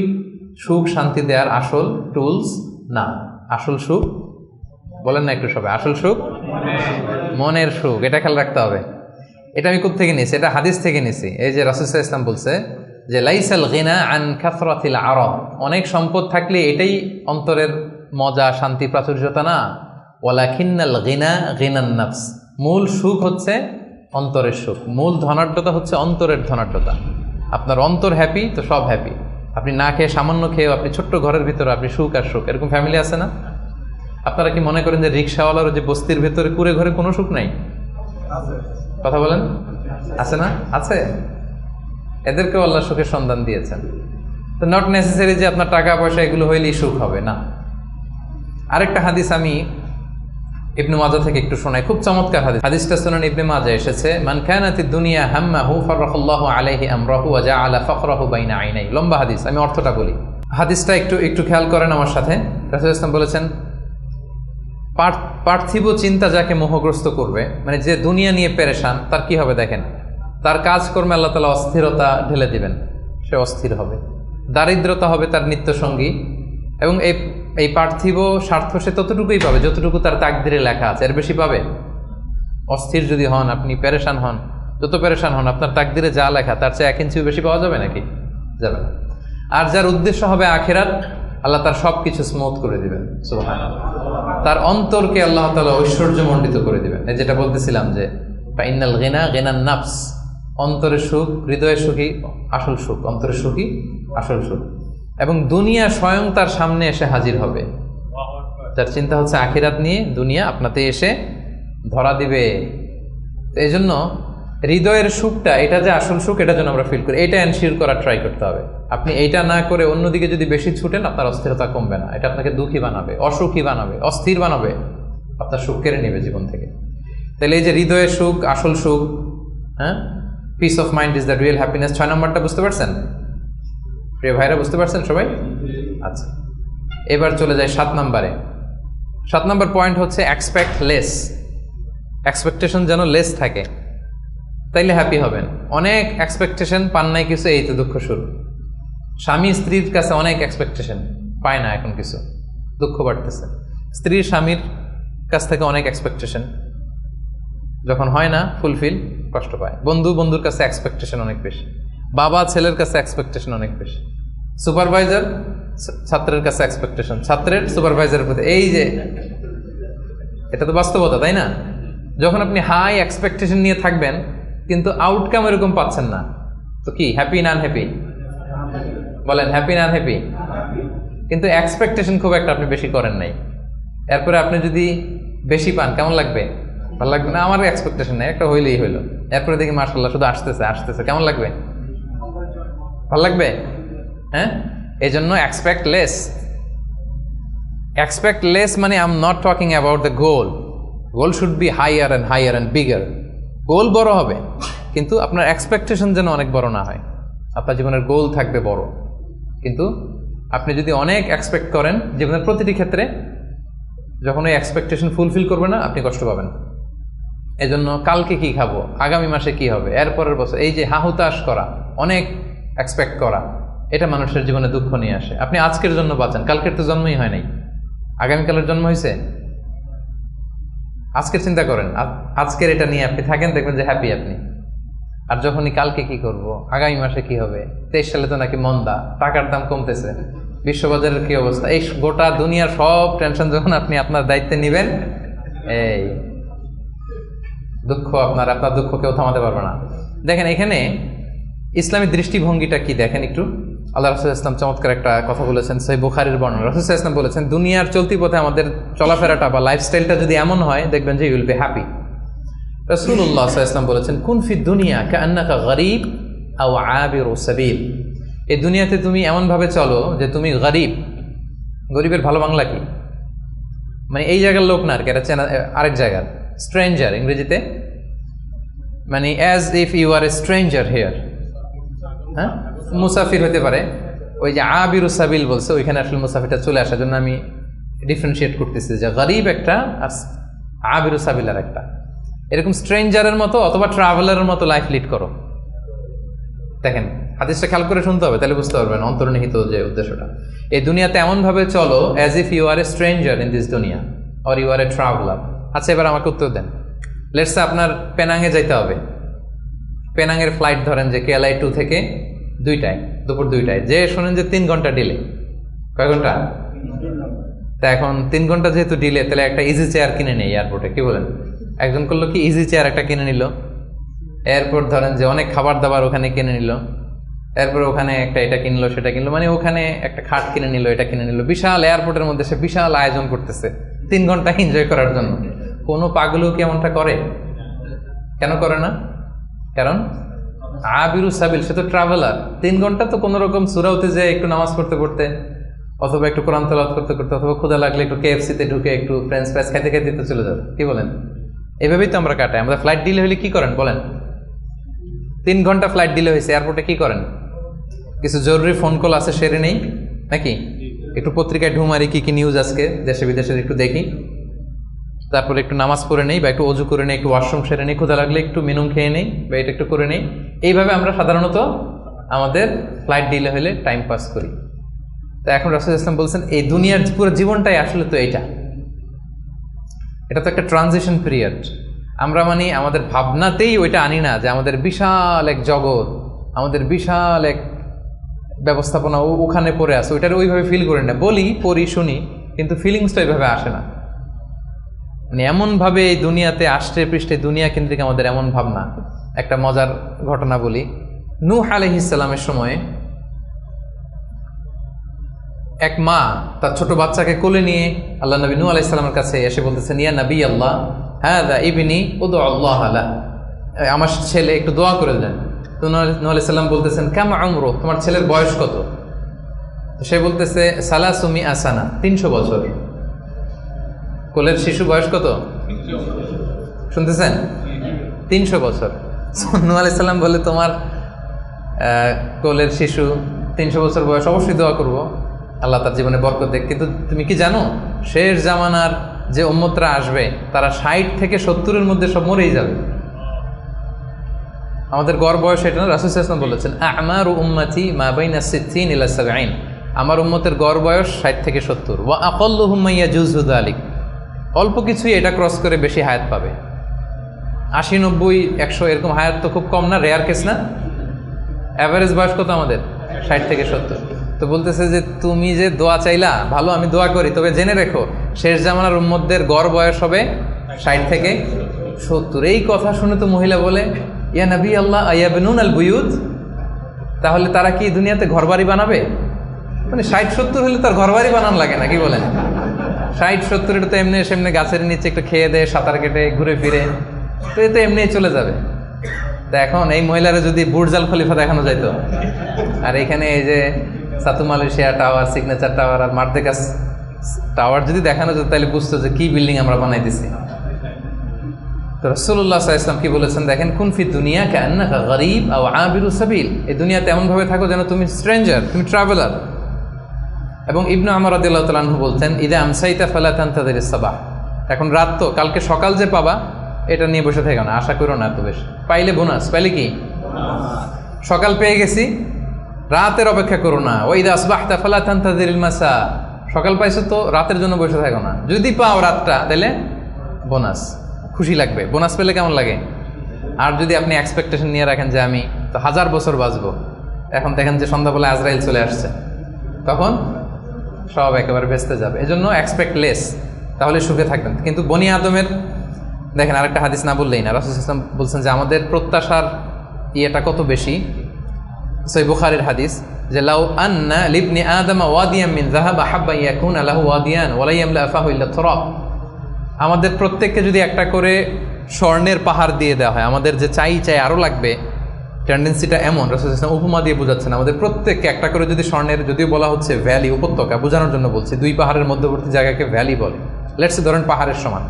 সুখ শান্তি দেওয়ার আসল টুলস না। আসল সুখ বলেন না একটু সবাই, আসল সুখ মনের সুখ। এটা খেয়াল রাখতে হবে। এটা আমি কোত্থেকে নিয়েছি? এটা হাদিস থেকে নিয়েছি। এই যে রাসূল সাল্লাল্লাহু আলাইহি ওয়াসাল্লাম বলছে যে লাইসাল গিনা আন কাসরাতিল আরাব, অনেক সম্পদ থাকলে এটাই অন্তরের মজা, শান্তি, প্রাচুর্যতা না। ওয়ালাকিন্নাল গিনা গিনান নাফস, মূল সুখ হচ্ছে অন্তরের সুখ, মূল ধনাঢ্যতা হচ্ছে অন্তরের ধনাঢ্যতা। আপনার অন্তর হ্যাপি তো সব হ্যাপি। আপনি না খেয়ে, সামান্য খেয়েও, আপনি ছোট্ট ঘরের ভিতরে আপনি সুখ আর সুখ, এরকম ফ্যামিলি আছে না? আপনারা কি মনে করেন যে রিক্সাওয়ালার যে বস্তির ভেতরে কুড়ে ঘরে কোনো সুখ নাই? কথা বলেন, আছে না? আছে। এদেরকেও আল্লাহ সুখের সন্ধান দিয়েছেন। তো নট নেসেসারি যে আপনার টাকা পয়সা এগুলো হইলেই সুখ হবে না। আরেকটা হাদিস আমি ইবনে মাজাহ থেকে একটু শোনাই, খুব চমৎকার হাদিস। হাদিসটা সুনান ইবনে মাজাহ এসেছে, মান কানাতিদ দুনিয়া হাম্মাহু ফারাখাল্লাহু আলাইহি আমরাহু ওয়া জাআলা ফাকরাহু বাইনা আইনাই। লম্বা হাদিস, আমি অর্থটা বলি। হাদিসটা একটু খেয়াল করেন আমার সাথে। রাসূলুল্লাহ সাল্লাল্লাহু আলাইহি ওয়াসাল্লাম বলেছেন, পার্থিব চিন্তা যাকে মোহগ্রস্ত করবে, মানে যে দুনিয়া নিয়ে পেরেশান, তার কি হবে দেখেন, তার কাজকর্মে আল্লাহ তাআলা অস্থিরতা ঢেলে দিবেন, সে অস্থির হবে। দারিদ্রতা হবে তার নিত্যসঙ্গী, এবং এই পার্থিব স্বার্থ সে ততটুকুই পাবে যতটুকু তার তাকদিরে লেখা আছে, এর বেশি পাবে? অস্থির যদি হন, আপনি পেরেশান হন, যত পেরেশান হন, আপনার তাকদিরে যা লেখা তার চেয়ে 1 ইঞ্চিও বেশি পাওয়া যাবে নাকি? যাবে না। আর যার উদ্দেশ্য হবে আখিরাত, আল্লাহ তার সব কিছু স্মুথ করে দিবেন, সুবহানাল্লাহ। তার অন্তরকে আল্লাহ তাআলা ঐশ্বর্যমণ্ডিত করে দিবেন। এই যেটা বলতেছিলাম যে ফাইনাল গিনা গিনান নাফস, অন্তরের সুখ, হৃদয়ের সুখী আসল সুখ, অন্তরের সুখী আসল সুখ। এবং দুনিয়া স্বয়ং তার সামনে এসে হাজির হবে। যার চিন্তা হচ্ছে আখিরাত নিয়ে, দুনিয়া আপনাতে এসে ধরা দিবে। এই জন্য হৃদয়ের সুখটা, এটা যে আসল সুখ, এটা যেন আমরা ফিল করি, এটা এনশিওর করার ট্রাই করতে হবে। আপনি এইটা না করে অন্যদিকে যদি বেশি ছুটেন, আপনার অস্থিরতা কমবে না, এটা আপনাকে দুঃখী বানাবে, অসুখী বানাবে, অস্থির বানাবে, আপনার সুখ কেড়ে নেবে জীবন থেকে। তাহলে এই যে হৃদয়ের সুখ আসল সুখ, হ্যাঁ, piece of mind is the real happiness. 6 নম্বরটা বুঝতে পারছেন প্রিয় ভাইরা? বুঝতে পারছেন সবাই? আচ্ছা, এবার চলে যায় 7 নম্বরে। 7 নম্বর পয়েন্ট হচ্ছে এক্সপেক্ট লেস। এক্সপেকটেশন যেন লেস থাকে, তাইলে হ্যাপি হবেন। অনেক এক্সপেকটেশন পান নাই কিছু, এই তো দুঃখ শুরু। স্বামী স্ত্রীর কাছে অনেক এক্সপেকটেশন, পায় না এখন কিছু, দুঃখ বাড়তেছে। স্ত্রী স্বামীর কাছ থেকে অনেক এক্সপেকটেশন, যখন হয় না ফুলফিল, কষ্ট পায়। বন্ধুর কাছে এক্সপেকটেশন অনেক বেশি, বাবা ছেলের কাছে এক্সপেকটেশন অনেক বেশি, সুপারভাইজার ছাত্রের কাছে এক্সপেকটেশন, ছাত্রের সুপারভাইজারের প্রতি। এই যে এটা তো বাস্তবতা, তাই না? যখন আপনি হাই এক্সপেকটেশন নিয়ে থাকবেন কিন্তু আউটকাম এরকম পাচ্ছেন না, তো কি হ্যাপি না আনহ্যাপি? বলেন, হ্যাপি না আনহ্যাপি? কিন্তু এক্সপেকটেশন খুব একটা আপনি বেশি করেন নাই, এরপরে আপনি যদি বেশি পান কেমন লাগবে? ভালো লাগবে না? আমার এক্সপেকটেশন নেই, একটা হইলেই হইলো, এরপরে দেখি মাশাআল্লাহ শুধু আসতেছে, কেমন লাগবে? ভালো লাগবে? হ্যাঁ, এই জন্য এক্সপেক্ট লেস। এক্সপেক্ট লেস মানে I am not talking about the goal. Goal should be higher and bigger. Goal বড় হবে, কিন্তু আপনার এক্সপেকটেশন যেন অনেক বড় না হয়। আপনার জীবনের গোল থাকবে বড়, কিন্তু আপনি যদি অনেক এক্সপেক্ট করেন জীবনের প্রতিটি ক্ষেত্রে, যখন ওই এক্সপেকটেশন ফুলফিল করবে না, আপনি কষ্ট পাবেন। এজন্য কালকে কি খাবো, আগামী মাসে কি হবে, এরপরের বছর, এই যে হাহুতাশ করা, অনেক এক্সপেক্ট করা, এটা মানুষের জীবনে দুঃখ নিয়ে আসে। আপনি আজকের জন্য বাঁচেন, কালকের তো জন্মই হয় নাই, আগামীকালের জন্ম হয়েছে। আজকের চিন্তা করেন, আজকের এটা নিয়ে আপনি থাকেন, দেখবেন যে হ্যাপি আপনি। আর যখনই কালকে কি করব, আগামী মাসে কি হবে, 23 সালে তো নাকি মন্দা, টাকার দাম কমতেছে, বিশ্ববাজারের কি অবস্থা, এই গোটা দুনিয়ার সব টেনশন যখন আপনি আপনার দায়িত্বে নেবেন, এই দুঃখ আপনার দুঃখ কেউ থামাতে পারবে না। দেখেন এখানে ইসলামী দৃষ্টিভঙ্গিটা কি দেখেন একটু। আল্লাহ রাসূল ইসলাম চমৎকার একটা কথা বলেছেন, সহিহ বুখারীর বর্ণনা। রাসূল ইসলাম বলেছেন, দুনিয়ার চলতি পথে আমাদের চলাফেরাটা বা লাইফস্টাইলটা যদি এমন হয়, দেখবেন যে ইউ উইল বি হ্যাপি। রাসূলুল্লাহ সাল্লাল্লাহু আলাইহি ওয়াসাল্লাম বলেছেন, কুন ফিদ দুনিয়া কাআন্নাকা গরীব আও আবিরু সাবিল। এই দুনিয়াতে তুমি এমনভাবে চলো যে তুমি গরীব। গরীবের ভালো বাংলা কি? মানে এই জায়গার লোক না আর কি, এটা চেনা আরেক জায়গার, স্ট্রেঞ্জার ইংরেজিতে, মানে as if you are a stranger here. হ্যাঁ, মুসাফির হতে পারে। ওই যে আবিরু সাবিল বলছে, ওইখানে আসলে মুসাফিরটা চলে আসার জন্য আমি ডিফারেন্সিয়েট করতেছি যে গরীব একটা আর আবিরু সাবিল আর একটা। এরকম স্ট্রেঞ্জারের মতো অথবা ট্রাভেলারের মতো লাইফ লিড করো। দেখেন হাদিসটা খেয়াল করে শুনতে হবে, তাহলে বুঝতে পারবেন অন্তর্নিহিত যে উদ্দেশ্যটা। এই দুনিয়াতে এমনভাবে চলো as if you are a stranger in this দুনিয়া or you are a traveller. আচ্ছা, এবার আমাকে উত্তর দেন। লেটস সে আপনার পেনাঙে যাইতে হবে, পেনাঙের ফ্লাইট ধরেন যে কেএলআই 2 থেকে 2টায়, দুপুর 2টায়, যে শোনেন যে 3 ঘন্টা ডিলে। কয় ঘন্টা? তা এখন 3 ঘন্টা যেহেতু ডিলে, তাহলে একটা ইজি চেয়ার কিনে নেই এয়ারপোর্টে, কি বলেন? একজন করলো কি, ইজি চেয়ার একটা কিনে নিল। এরপর ধরেন যে অনেক খাবার দাবার ওখানে কিনে নিল, এরপর ওখানে একটা এটা কিনলো সেটা কিনলো, মানে ওখানে একটা খাট কিনে নিল, এটা কিনে নিল। বিশাল এয়ারপোর্টের মধ্যে সে বিশাল আয়োজন করতেছে 3 ঘন্টা এনজয় করার জন্য। কোনো পাগলও কি এমনটা করে? কেন করে না? কারণ আবিরু সাবিল, সে তো ট্রাভেলার। 3 ঘন্টা তো কোনো রকম সুরাউতে যে একটু নামাজ পড়তে পড়তে, অথবা একটু কোরআন তেলাওয়াত করতে করতে, অথবা ক্ষুধা লাগলে একটু কেএফসিতে ঢুকে একটু ফ্রেঞ্চ ফ্রাইস খাইতে খাইতে তো চলে যাবে। কি বলেন? এভাবেই তো আমরা কাটাই। আমাদের ফ্লাইট ডিলে হলে কি করেন বলেন? 3 ঘন্টা ফ্লাইট ডিলে হয়েছে, এয়ারপোর্টে কি করেন? কিছু জরুরি ফোন কল আছে, সেরে নেই নাকি? একটু পত্রিকায় ঢুমারি কি কি নিউজ আজকে দেশে বিদেশের একটু দেখি, তারপরে একটু নামাজ পড়ে নেই, বা একটু অজু করে নেই, একটু ওয়াশরুম সেরে নেই, ক্ষুধা লাগলে একটু মেনু খেয়ে নেই, বা এটা একটু করে নেই। এইভাবে আমরা সাধারণত আমাদের ফ্লাইট ডিলে হলে টাইম পাস করি। তো এখন রাসূল ইসলাম বলছেন এই দুনিয়ার পুরো জীবনটাই আসলে তো এটা তো একটা ট্রানজিশন পিরিয়ড। আমরা মানে আমাদের ভাবনাতেই ওইটা আনি না যে আমাদের বিশাল এক জগৎ, আমাদের বিশাল এক ব্যবস্থাপনা ওখানে পড়ে আছে, ওইটার ওইভাবে ফিল করি না। বলি, পড়ি, শুনি, কিন্তু ফিলিংসটা ওইভাবে আসে না। মানে এমনভাবে এই দুনিয়াতে আষ্টে পৃষ্ঠে দুনিয়া কেন্দ্রিক আমাদের এমন ভাবনা। একটা মজার ঘটনা বলি। নূহ আলাইহিস সালামের সময়ে এক মা তার ছোট বাচ্চাকে কোলে নিয়ে আল্লাহ নবী নূহ আলাইহিস সালামের কাছে এসে বলতেছেন, ইয়া নবী আল্লাহ, হাযা ইবনি উদউ আল্লাহ লা, আমার ছেলে একটু দোয়া করে দেন। তো নূহ আলাইহিস সালাম বলতেছেন, কাম উমরু, তোমার ছেলের বয়স কত? তো সে বলতেছে, সালাসুমি আসানা, 300 বছর। কোলের শিশু বয়স কত শুনতেছেন? 300 বছর। নূহ আলাইহিস সালাম বলে, তোমার কোলের শিশু 300 বছর বয়স, অবশ্যই দোয়া করব, আল্লাহ তার জীবনে বরকত দেখ। কিন্তু তুমি কি জানো, শেষ জামানার যে উম্মতরা আসবে তারা 60 থেকে 70-এর মধ্যে সব মরেই যাবে। আমাদের গড় বয়স এটা না, রাসূল সাল্লাল্লাহু আলাইহি ওয়াসাল্লাম বলেছেন, আমারু উম্মতি মা বাইনা 60 ইলা 70, আমার উম্মতের গড় বয়স 60 থেকে 70। ওয়া আকাল্লুহুম মা ইয়াজুজু যালিক, অল্প কিছুই এটা ক্রস করে বেশি হায়াত পাবে। 80, 90, 100 এরকম হায়াত তো খুব কম না, রেয়ার কেস না? অ্যাভারেজ বয়স কত আমাদের? 60 থেকে 70। তো বলতেছে যে তুমি যে দোয়া চাইলা, ভালো, আমি দোয়া করি, তবে জেনে রেখো শেষ জামানার উম্মতদের গড় বয়স হবে 60 থেকে 70। এই কথা শুনে তো মহিলা বলে, ইয়া নবী আল্লাহ আয়াবনুন আল বুয়ুত, তাহলে তারা কি দুনিয়াতে ঘরবাড়ি বানাবে? মানে 60-70 হলে তার ঘরবাড়ি বানানো লাগে না, কি বলেন? 60-70 এটা তো এমনি সেমনি গাছের নিচে একটু খেয়ে দেয়, সাঁতার কেটে ঘুরে ফিরে, তো এ তো এমনি চলে যাবে। তা এখন এই মহিলারা যদি বুর্জ আল খলিফা দেখানো যাইত, আর এখানে এই যে সাতু মালয়েশিয়া টাওয়ার, সিগনেচার টাওয়ার আর মার্দেকাস টাওয়ার যদি দেখানো যেত, তাহলে বুঝতো যে কি বিল্ডিং আমরা বানাই দিছি। তো রাসূলুল্লাহ সাল্লাল্লাহু আলাইহি ওয়াসাল্লাম কি বলেছেন দেখেন, কুন ফি দুনিয়া কান্নাকা গরীব আও আবিরু সাবিল, এই দুনিয়াতে এমনভাবে থাকো যেন তুমি স্ট্রেঞ্জার, তুমি ট্রাভেলার। এবং ইবনু আমর রাদিয়াল্লাহু তাআলা আনহু বলতেন, ইদা আমসাইতা ফালা তানতাযিরিস সাবাহ, এখন রাত তো, কালকে সকাল যে পাবা এটা নিয়ে বসে থেকো না, আশা করো না এত বেশি। পাইলে বোনাস, পাইলে কি সকাল পেয়ে গেছি, রাতের অপেক্ষা করো না। ওয়াইদা আসবাহতা ফালা তানতাযিরিল মাসা, সকাল পাইছো তো রাতের জন্য বসে থাকো না, যদি পাও রাতটা তাহলে বোনাস, খুশি লাগবে। বোনাস পেলে কেমন লাগে? আর যদি আপনি এক্সপেকটেশন নিয়ে রাখেন যে আমি তো 1000 বছর বাঁচবো, এখন দেখেন যে সন্ধ্যাবেলা আজরাইল চলে আসছে, তখন সব একেবারে ভেস্তে যাবে। এজন্য এক্সপেক্ট লেস, তাহলে সুখে থাকবেন। কিন্তু বনি আদমের দেখেন আরেকটা হাদিস না বললেই না, রাসূল সাল্লাল্লাহু আলাইহি ওয়াসাল্লাম বলছেন যে আমাদের প্রত্যাশার ইয়েটা কত বেশি। সহিহ বুখারীর হাদিস, যে লাউ আন্না লিবনি আদম ওয়াদিয়ান মিন যাহাব আহাব্বা ইয়াকুনা লাহু ওয়াদিয়ান ওয়া লা ইয়ামলা ফাহু ইল্লা তুরাব, আমাদের প্রত্যেককে যদি একটা করে স্বর্ণের পাহাড় দিয়ে দেওয়া হয়, আমাদের যে চাই আরও লাগবে, টেন্ডেন্সিটা এমন। রাসূল সাল্লাল্লাহু আলাইহি ওয়াসাল্লাম উপমা দিয়ে বোঝাচ্ছেন, আমাদের প্রত্যেককে একটা করে যদি স্বর্ণের, যদিও বলা হচ্ছে ভ্যালি, উপত্যকা বোঝানোর জন্য বলছি, 2 পাহাড়ের মধ্যবর্তী জায়গাকে ভ্যালি বলে, লেটস সে ধরেন পাহাড়ের সমান,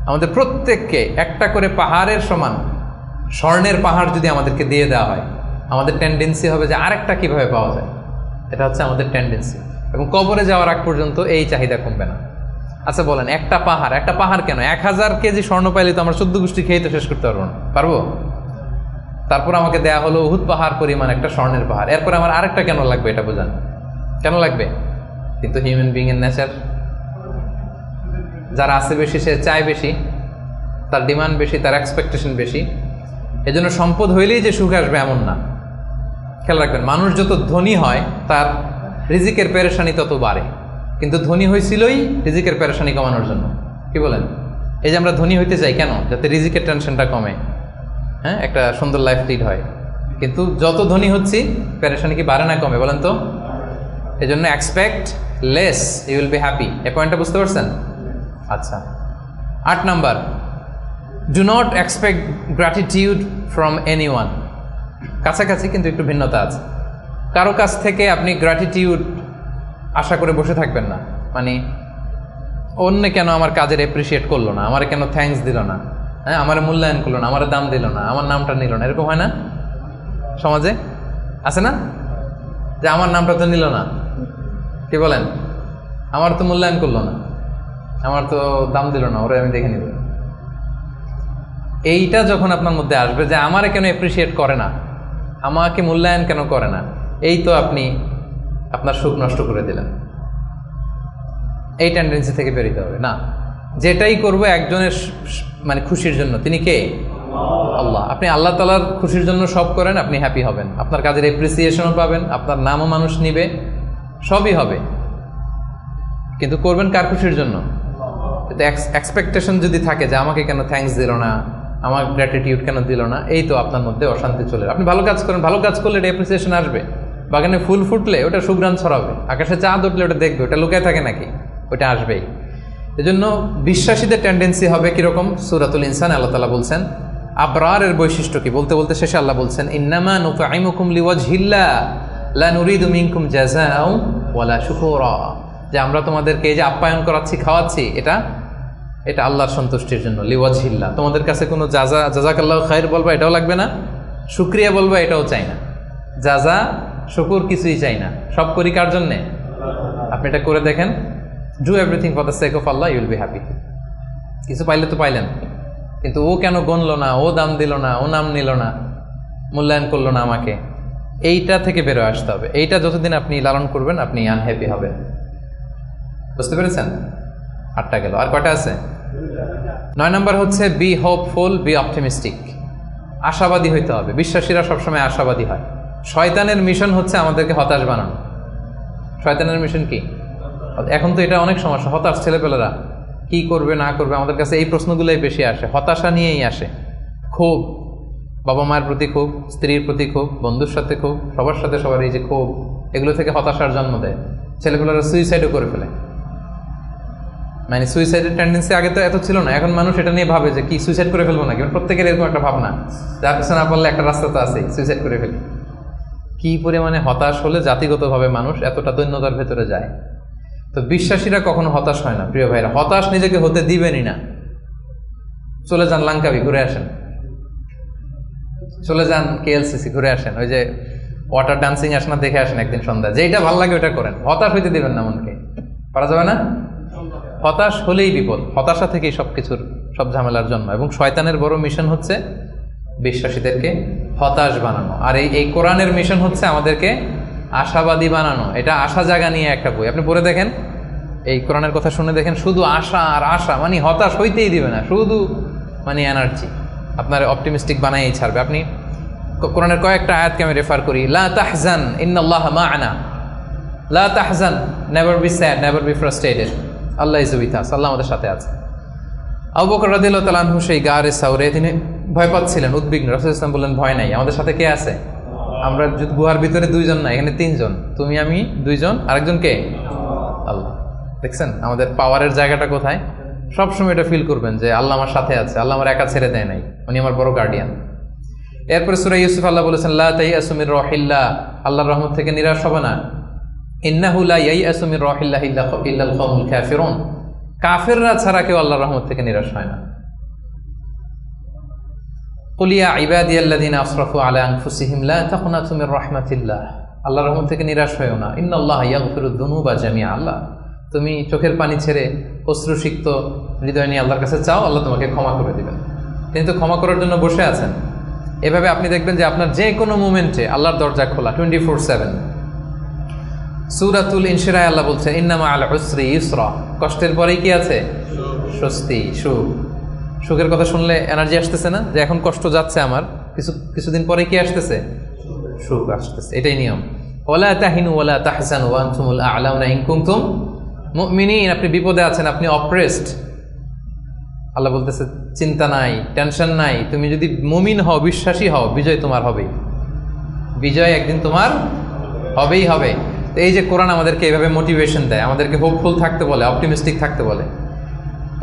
আমাদের প্রত্যেককে একটা করে পাহাড়ের সমান স্বর্ণের পাহাড় যদি আমাদেরকে দিয়ে দেওয়া হয়, আমাদের টেন্ডেন্সি হবে যে আরেকটা কিভাবে পাওয়া যায়, এটা হচ্ছে আমাদের টেন্ডেন্সি। এবং কবরে যাওয়ার আগ পর্যন্ত এই চাহিদা কমবে না। আচ্ছা বলেন, একটা পাহাড় কেন, 1000 কেজি স্বর্ণ পাইলে তো আমরা 14 গোষ্ঠী খেয়ে তো শেষ করতে পারবো না, পারবো? তারপর আমাকে দেয়া হলো উহুদ পাহাড় পরিমাণ একটা স্বর্ণের পাহাড়, এরপর আমার আরেকটা কেন লাগবে, এটা বোঝান কেন লাগবে? কিন্তু হিউম্যান বিং এর নেচার, যারা আছে বেশি সে চায় বেশি, তার ডিমান্ড বেশি, তার এক্সপেকটেশন বেশি। এজন্য সম্পদ হইলেই যে সুখ আসবে এমন না। খেয়াল রাখবেন, মানুষ যত ধনী হয় তার রিজিকের পেরেশানি তত বাড়ে, কিন্তু ধনী হয়েছিলই রিজিকের পেরেশানি কমানোর জন্য। কি বলেন? এই যে আমরা ধনী হইতে চাই কেন? যাতে রিজিকের টেনশনটা কমে, হ্যাঁ, একটা সুন্দর লাইফ লিড হয়। কিন্তু যত ধনী হচ্ছি পেরেশানি কি বাড়ে না কমে বলেন তো? এই জন্য expect less, you will be happy. এই পয়েন্টটা বুঝতে পারছেন? আচ্ছা, 8 number, do not expect gratitude from anyone. কাছাকাছি কিন্তু একটু ভিন্নতা আছে। কারো কাছ থেকে আপনি গ্র্যাটিটিউড আশা করে বসে থাকবেন না, মানে অন্য কেন আমার কাজের অ্যাপ্রিসিয়েট করলো না, আমার কেন থ্যাঙ্কস দিল না, হ্যাঁ আমার মূল্যায়ন করলো না, আমার দাম দিল না, আমার নামটা নিল না, এরকম হয় না সমাজে? আছে না যে আমার নামটা তো নিল না, কি বলেন, আমার তো মূল্যায়ন করলো না, আমার তো দাম দিল না, ওরা আমি দেখে নিব। এইটা যখন আপনার মধ্যে আসবে যে আমারে কেন অ্যাপ্রিসিয়েট করে না, আমাকে মূল্যায়ন কেন করে না, এই তো আপনি আপনার সুখ নষ্ট করে দিলেন। এই টেন্ডেন্সি থেকে বেরোতে হবে না। যেটাই করবো একজনের মানে খুশির জন্য, তিনি কে? আল্লাহ। আপনি আল্লাহ তাআলার খুশির জন্য সব করেন, আপনি হ্যাপি হবেন, আপনার কাজের অ্যাপ্রিসিয়েশনও পাবেন, আপনার নামও মানুষ নিবে, সবই হবে। কিন্তু করবেন কার খুশির জন্য? কিন্তু এক্সপেকটেশন যদি থাকে যে আমাকে কেন থ্যাঙ্কস দিল না, আমার গ্র্যাটিটিউড কেন দিল না, এই তো আপনার মধ্যে অশান্তি চলে। আপনি ভালো কাজ করেন, ভালো কাজ করলে এটা অ্যাপ্রিসিয়েশন আসবে। বাগানে ফুল ফুটলে ওটা সুঘ্রাণ ছড়াবে, আকাশে চাঁদ উঠলে ওটা দেখবে, ওটা লুকায় থাকে নাকি? ওটা আসবেই। এজন্য বিশ্বাসীদের টেন্ডেন্সি হবে কিরকম? সূরাতুল ইনসান আল্লাহ তাআলা বলছেন আবরারের বৈশিষ্ট্য কি, বলতে বলতে শেষে আল্লাহ বলছেন ইন্নামা নুতঈমুকুম লিওয়াজহিল্লাহ লা নুরিদু মিনকুম জাযাআও ওয়ালা শুকুরা, যে আমরা তোমাদেরকে এই যে আপ্যায়ন করাচ্ছি, খাওয়াচ্ছি, এটা আল্লাহর সন্তুষ্টির জন্য, লিওয়াজহিল্লাহ। তোমাদের কাছে কোনো জাযাকাল্লাহু খায়র বলবা এটাও লাগবে না, শুকরিয়া বলবা এটাও চাই না, জাযা শুকুর কিছুই চাই না, সব করি কার জন্যে? আপনি এটা করে দেখেন, do everything for the sake of Allah, you will be happy. কিছু পাইলে তো পাইলেন, কিন্তু ও কেন গণলো না, ও দাম দিল না, ও নাম নিল না, মূল্যায়ন করলো না আমাকে, এইটা থেকে বেরো আসতে হবে। এইটা যতদিন আপনি লালন করবেন আপনি আনহ্যাপি হবেন। বুঝতে পেরেছেন? 8টা গেল, আর কয়টা আছে? 9 নম্বর হচ্ছে বি হোপফুল, বি অপটিমিস্টিক। আশাবাদী হইতে হবে। বিশ্বাসীরা সবসময় আশাবাদী হয়। শয়তানের মিশন হচ্ছে আমাদেরকে হতাশ বানানো। শয়তানের মিশন কি? এখন তো এটা অনেক সমস্যা, হতাশ ছেলেপেলেরা কি করবে না করবে, আমাদের কাছে এই প্রশ্নগুলোই বেশি আসে, হতাশা নিয়েই আসে। ক্ষোভ, বাবা মায়ের প্রতি ক্ষোভ, স্ত্রীর প্রতি ক্ষোভ, বন্ধুর সাথে ক্ষোভ, সবার সাথে সবার এই যে ক্ষোভ, এগুলো থেকে হতাশার জন্ম দেয়। ছেলেপেলেরা সুইসাইডও করে ফেলে। মানে সুইসাইডের টেন্ডেন্সি আগে তো এত ছিল না, এখন মানুষ এটা নিয়ে ভাবে যে কি সুইসাইড করে ফেলবো নাকি, প্রত্যেকের এরকম একটা ভাবনা, যার পিছনে না পারলে একটা রাস্তা তো আছে, সুইসাইড করে ফেলি। কি পরিমাণে হতাশ হলে জাতিগতভাবে মানুষ এতটা দৈন্যতার ভেতরে যায়। তো বিশ্বাসীরা কখনো হতাশ হয় না প্রিয় ভাইরা, হতাশ নিজেকে হতে দিবেনই না। চলে যান লাঙ্কাবি, ঘুরে আসেন, চলে যান কেএলসিসি, ঘুরে আসেন, ওই যে ওয়াটার ডান্সিং আসেন না, দেখে আসেন একদিন সন্ধ্যা, যেটা ভালো লাগে ওটা করেন। হতাশ হইতে দিবেন না মনকে, পারা যাবে না। হতাশ হলেই বিপদ, হতাশা থেকেই সবকিছুর সব ঝামেলার জন্ম। এবং শয়তানের বড় মিশন হচ্ছে বিশ্বাসীদেরকে হতাশ বানানো, আর এই কোরআনের মিশন হচ্ছে আমাদেরকে আশাবাদী বানানো। এটা আশা জাগা নিয়ে একটা বই, আপনি পড়ে দেখেন, এই কোরআনের কথা শুনে দেখেন, শুধু আশা আর আশা, মানে হতাশ হইতেই দিবে না, শুধু মানে এনার্জি আপনার অপটিমিস্টিক বানাই ছাড়বে। আপনি কোরআনের কয়েকটা আয়াতকে আমি রেফার করি, লা তাহজান ইন্নাল্লাহা মা'ানা, লা তাহজান, never be sad, never be frustrated, Allah is with us, আল্লাহ আমাদের সাথে আছে। আবু বকর রাদিয়াল্লাহু তাআলা আনহু সেই গারে সাউরে তিনি ভয় পাচ্ছিলেন, উদ্বিগ্ন। রাসূলুল্লাহ সাল্লাল্লাহু আলাইহি ওয়াসাল্লাম বললেন, ভয় নাই, আমাদের সাথে কে আছে? আমরা গুহার ভিতরে 2 জন না, এখানে 3 জন, তুমি আমি 2 জন, আরেকজন কে? আল্লাহ। দেখছেন আমাদের পাওয়ারের জায়গাটা কোথায়? সবসময় এটা ফিল করবেন যে আল্লাহ আমার সাথে আছে, আল্লাহ আমার একা ছেড়ে দেয় নাই, উনি আমার বড় গার্ডিয়ান। এরপরে সূরা ইউসুফ আল্লাহ বলেছেন, লা তাইয়াসু মির রাহিল্লাহ, আল্লাহর রহমত থেকে নিরাশ হবে না। ইন্নাহু লা ইয়াইয়াসু মির রাহিল্লাহ ইল্লাল কওমুল কাফিরুন, কাফেররা ছাড়া কেউ আল্লাহর রহমত থেকে নিরাশ হয় না। কুল ইয়া ইবাদিয়াল্লাযিনা আসরাফু আলা আনফুসিহিম লা তাকনাতু মির রাহমাতিল্লাহ, আল্লাহর রহমত থেকে নিরাশ হয়ো না। ইন্নাল্লাহা ইয়াগফিরুদ যুনুবা জামিআ, আল্লাহ তুমি চোখের পানি ছেড়ে অশ্রুসিক্ত হৃদয় নিয়ে আল্লাহর কাছে চাও, আল্লাহ তোমাকে ক্ষমা করে দিবেন। তিনি তো ক্ষমা করার জন্য বসে আছেন। এভাবে আপনি দেখবেন যে আপনার যে কোনো মুমেন্টে আল্লাহর দরজা খোলা 24/7। সূরাতুল ইনশিরাহ আল্লাহ বলছেন, ইন্নামা আল উসরি ইউসরা, কষ্টের পরেই কি আছে? স্বস্তি, সুখ। সুখের কথা শুনলে এনার্জি আসতেছে না, যে এখন কষ্ট যাচ্ছে আমার, কিছুদিন পরে কি আসতেছে? সুখ আসতেছে। এটাই নিয়ম। ওয়ালা তাহিনু ওয়ালা তাহজানু ওয়া আনতুমুল আ'লাউনা ইন কুনতুম মুমিনিন, আপনি বিপদে আছেন, আপনি অপ্রেসড, আল্লাহ বলতেছে চিন্তা নাই, টেনশন নাই, তুমি যদি মুমিন হও, বিশ্বাসী হও, বিজয় তোমার হবেই, বিজয় একদিন তোমার হবেই হবে। তো এই যে কোরআন আমাদেরকে এইভাবে মোটিভেশন দেয়, আমাদেরকে হোপফুল থাকতে বলে, অপটিমিস্টিক থাকতে বলে।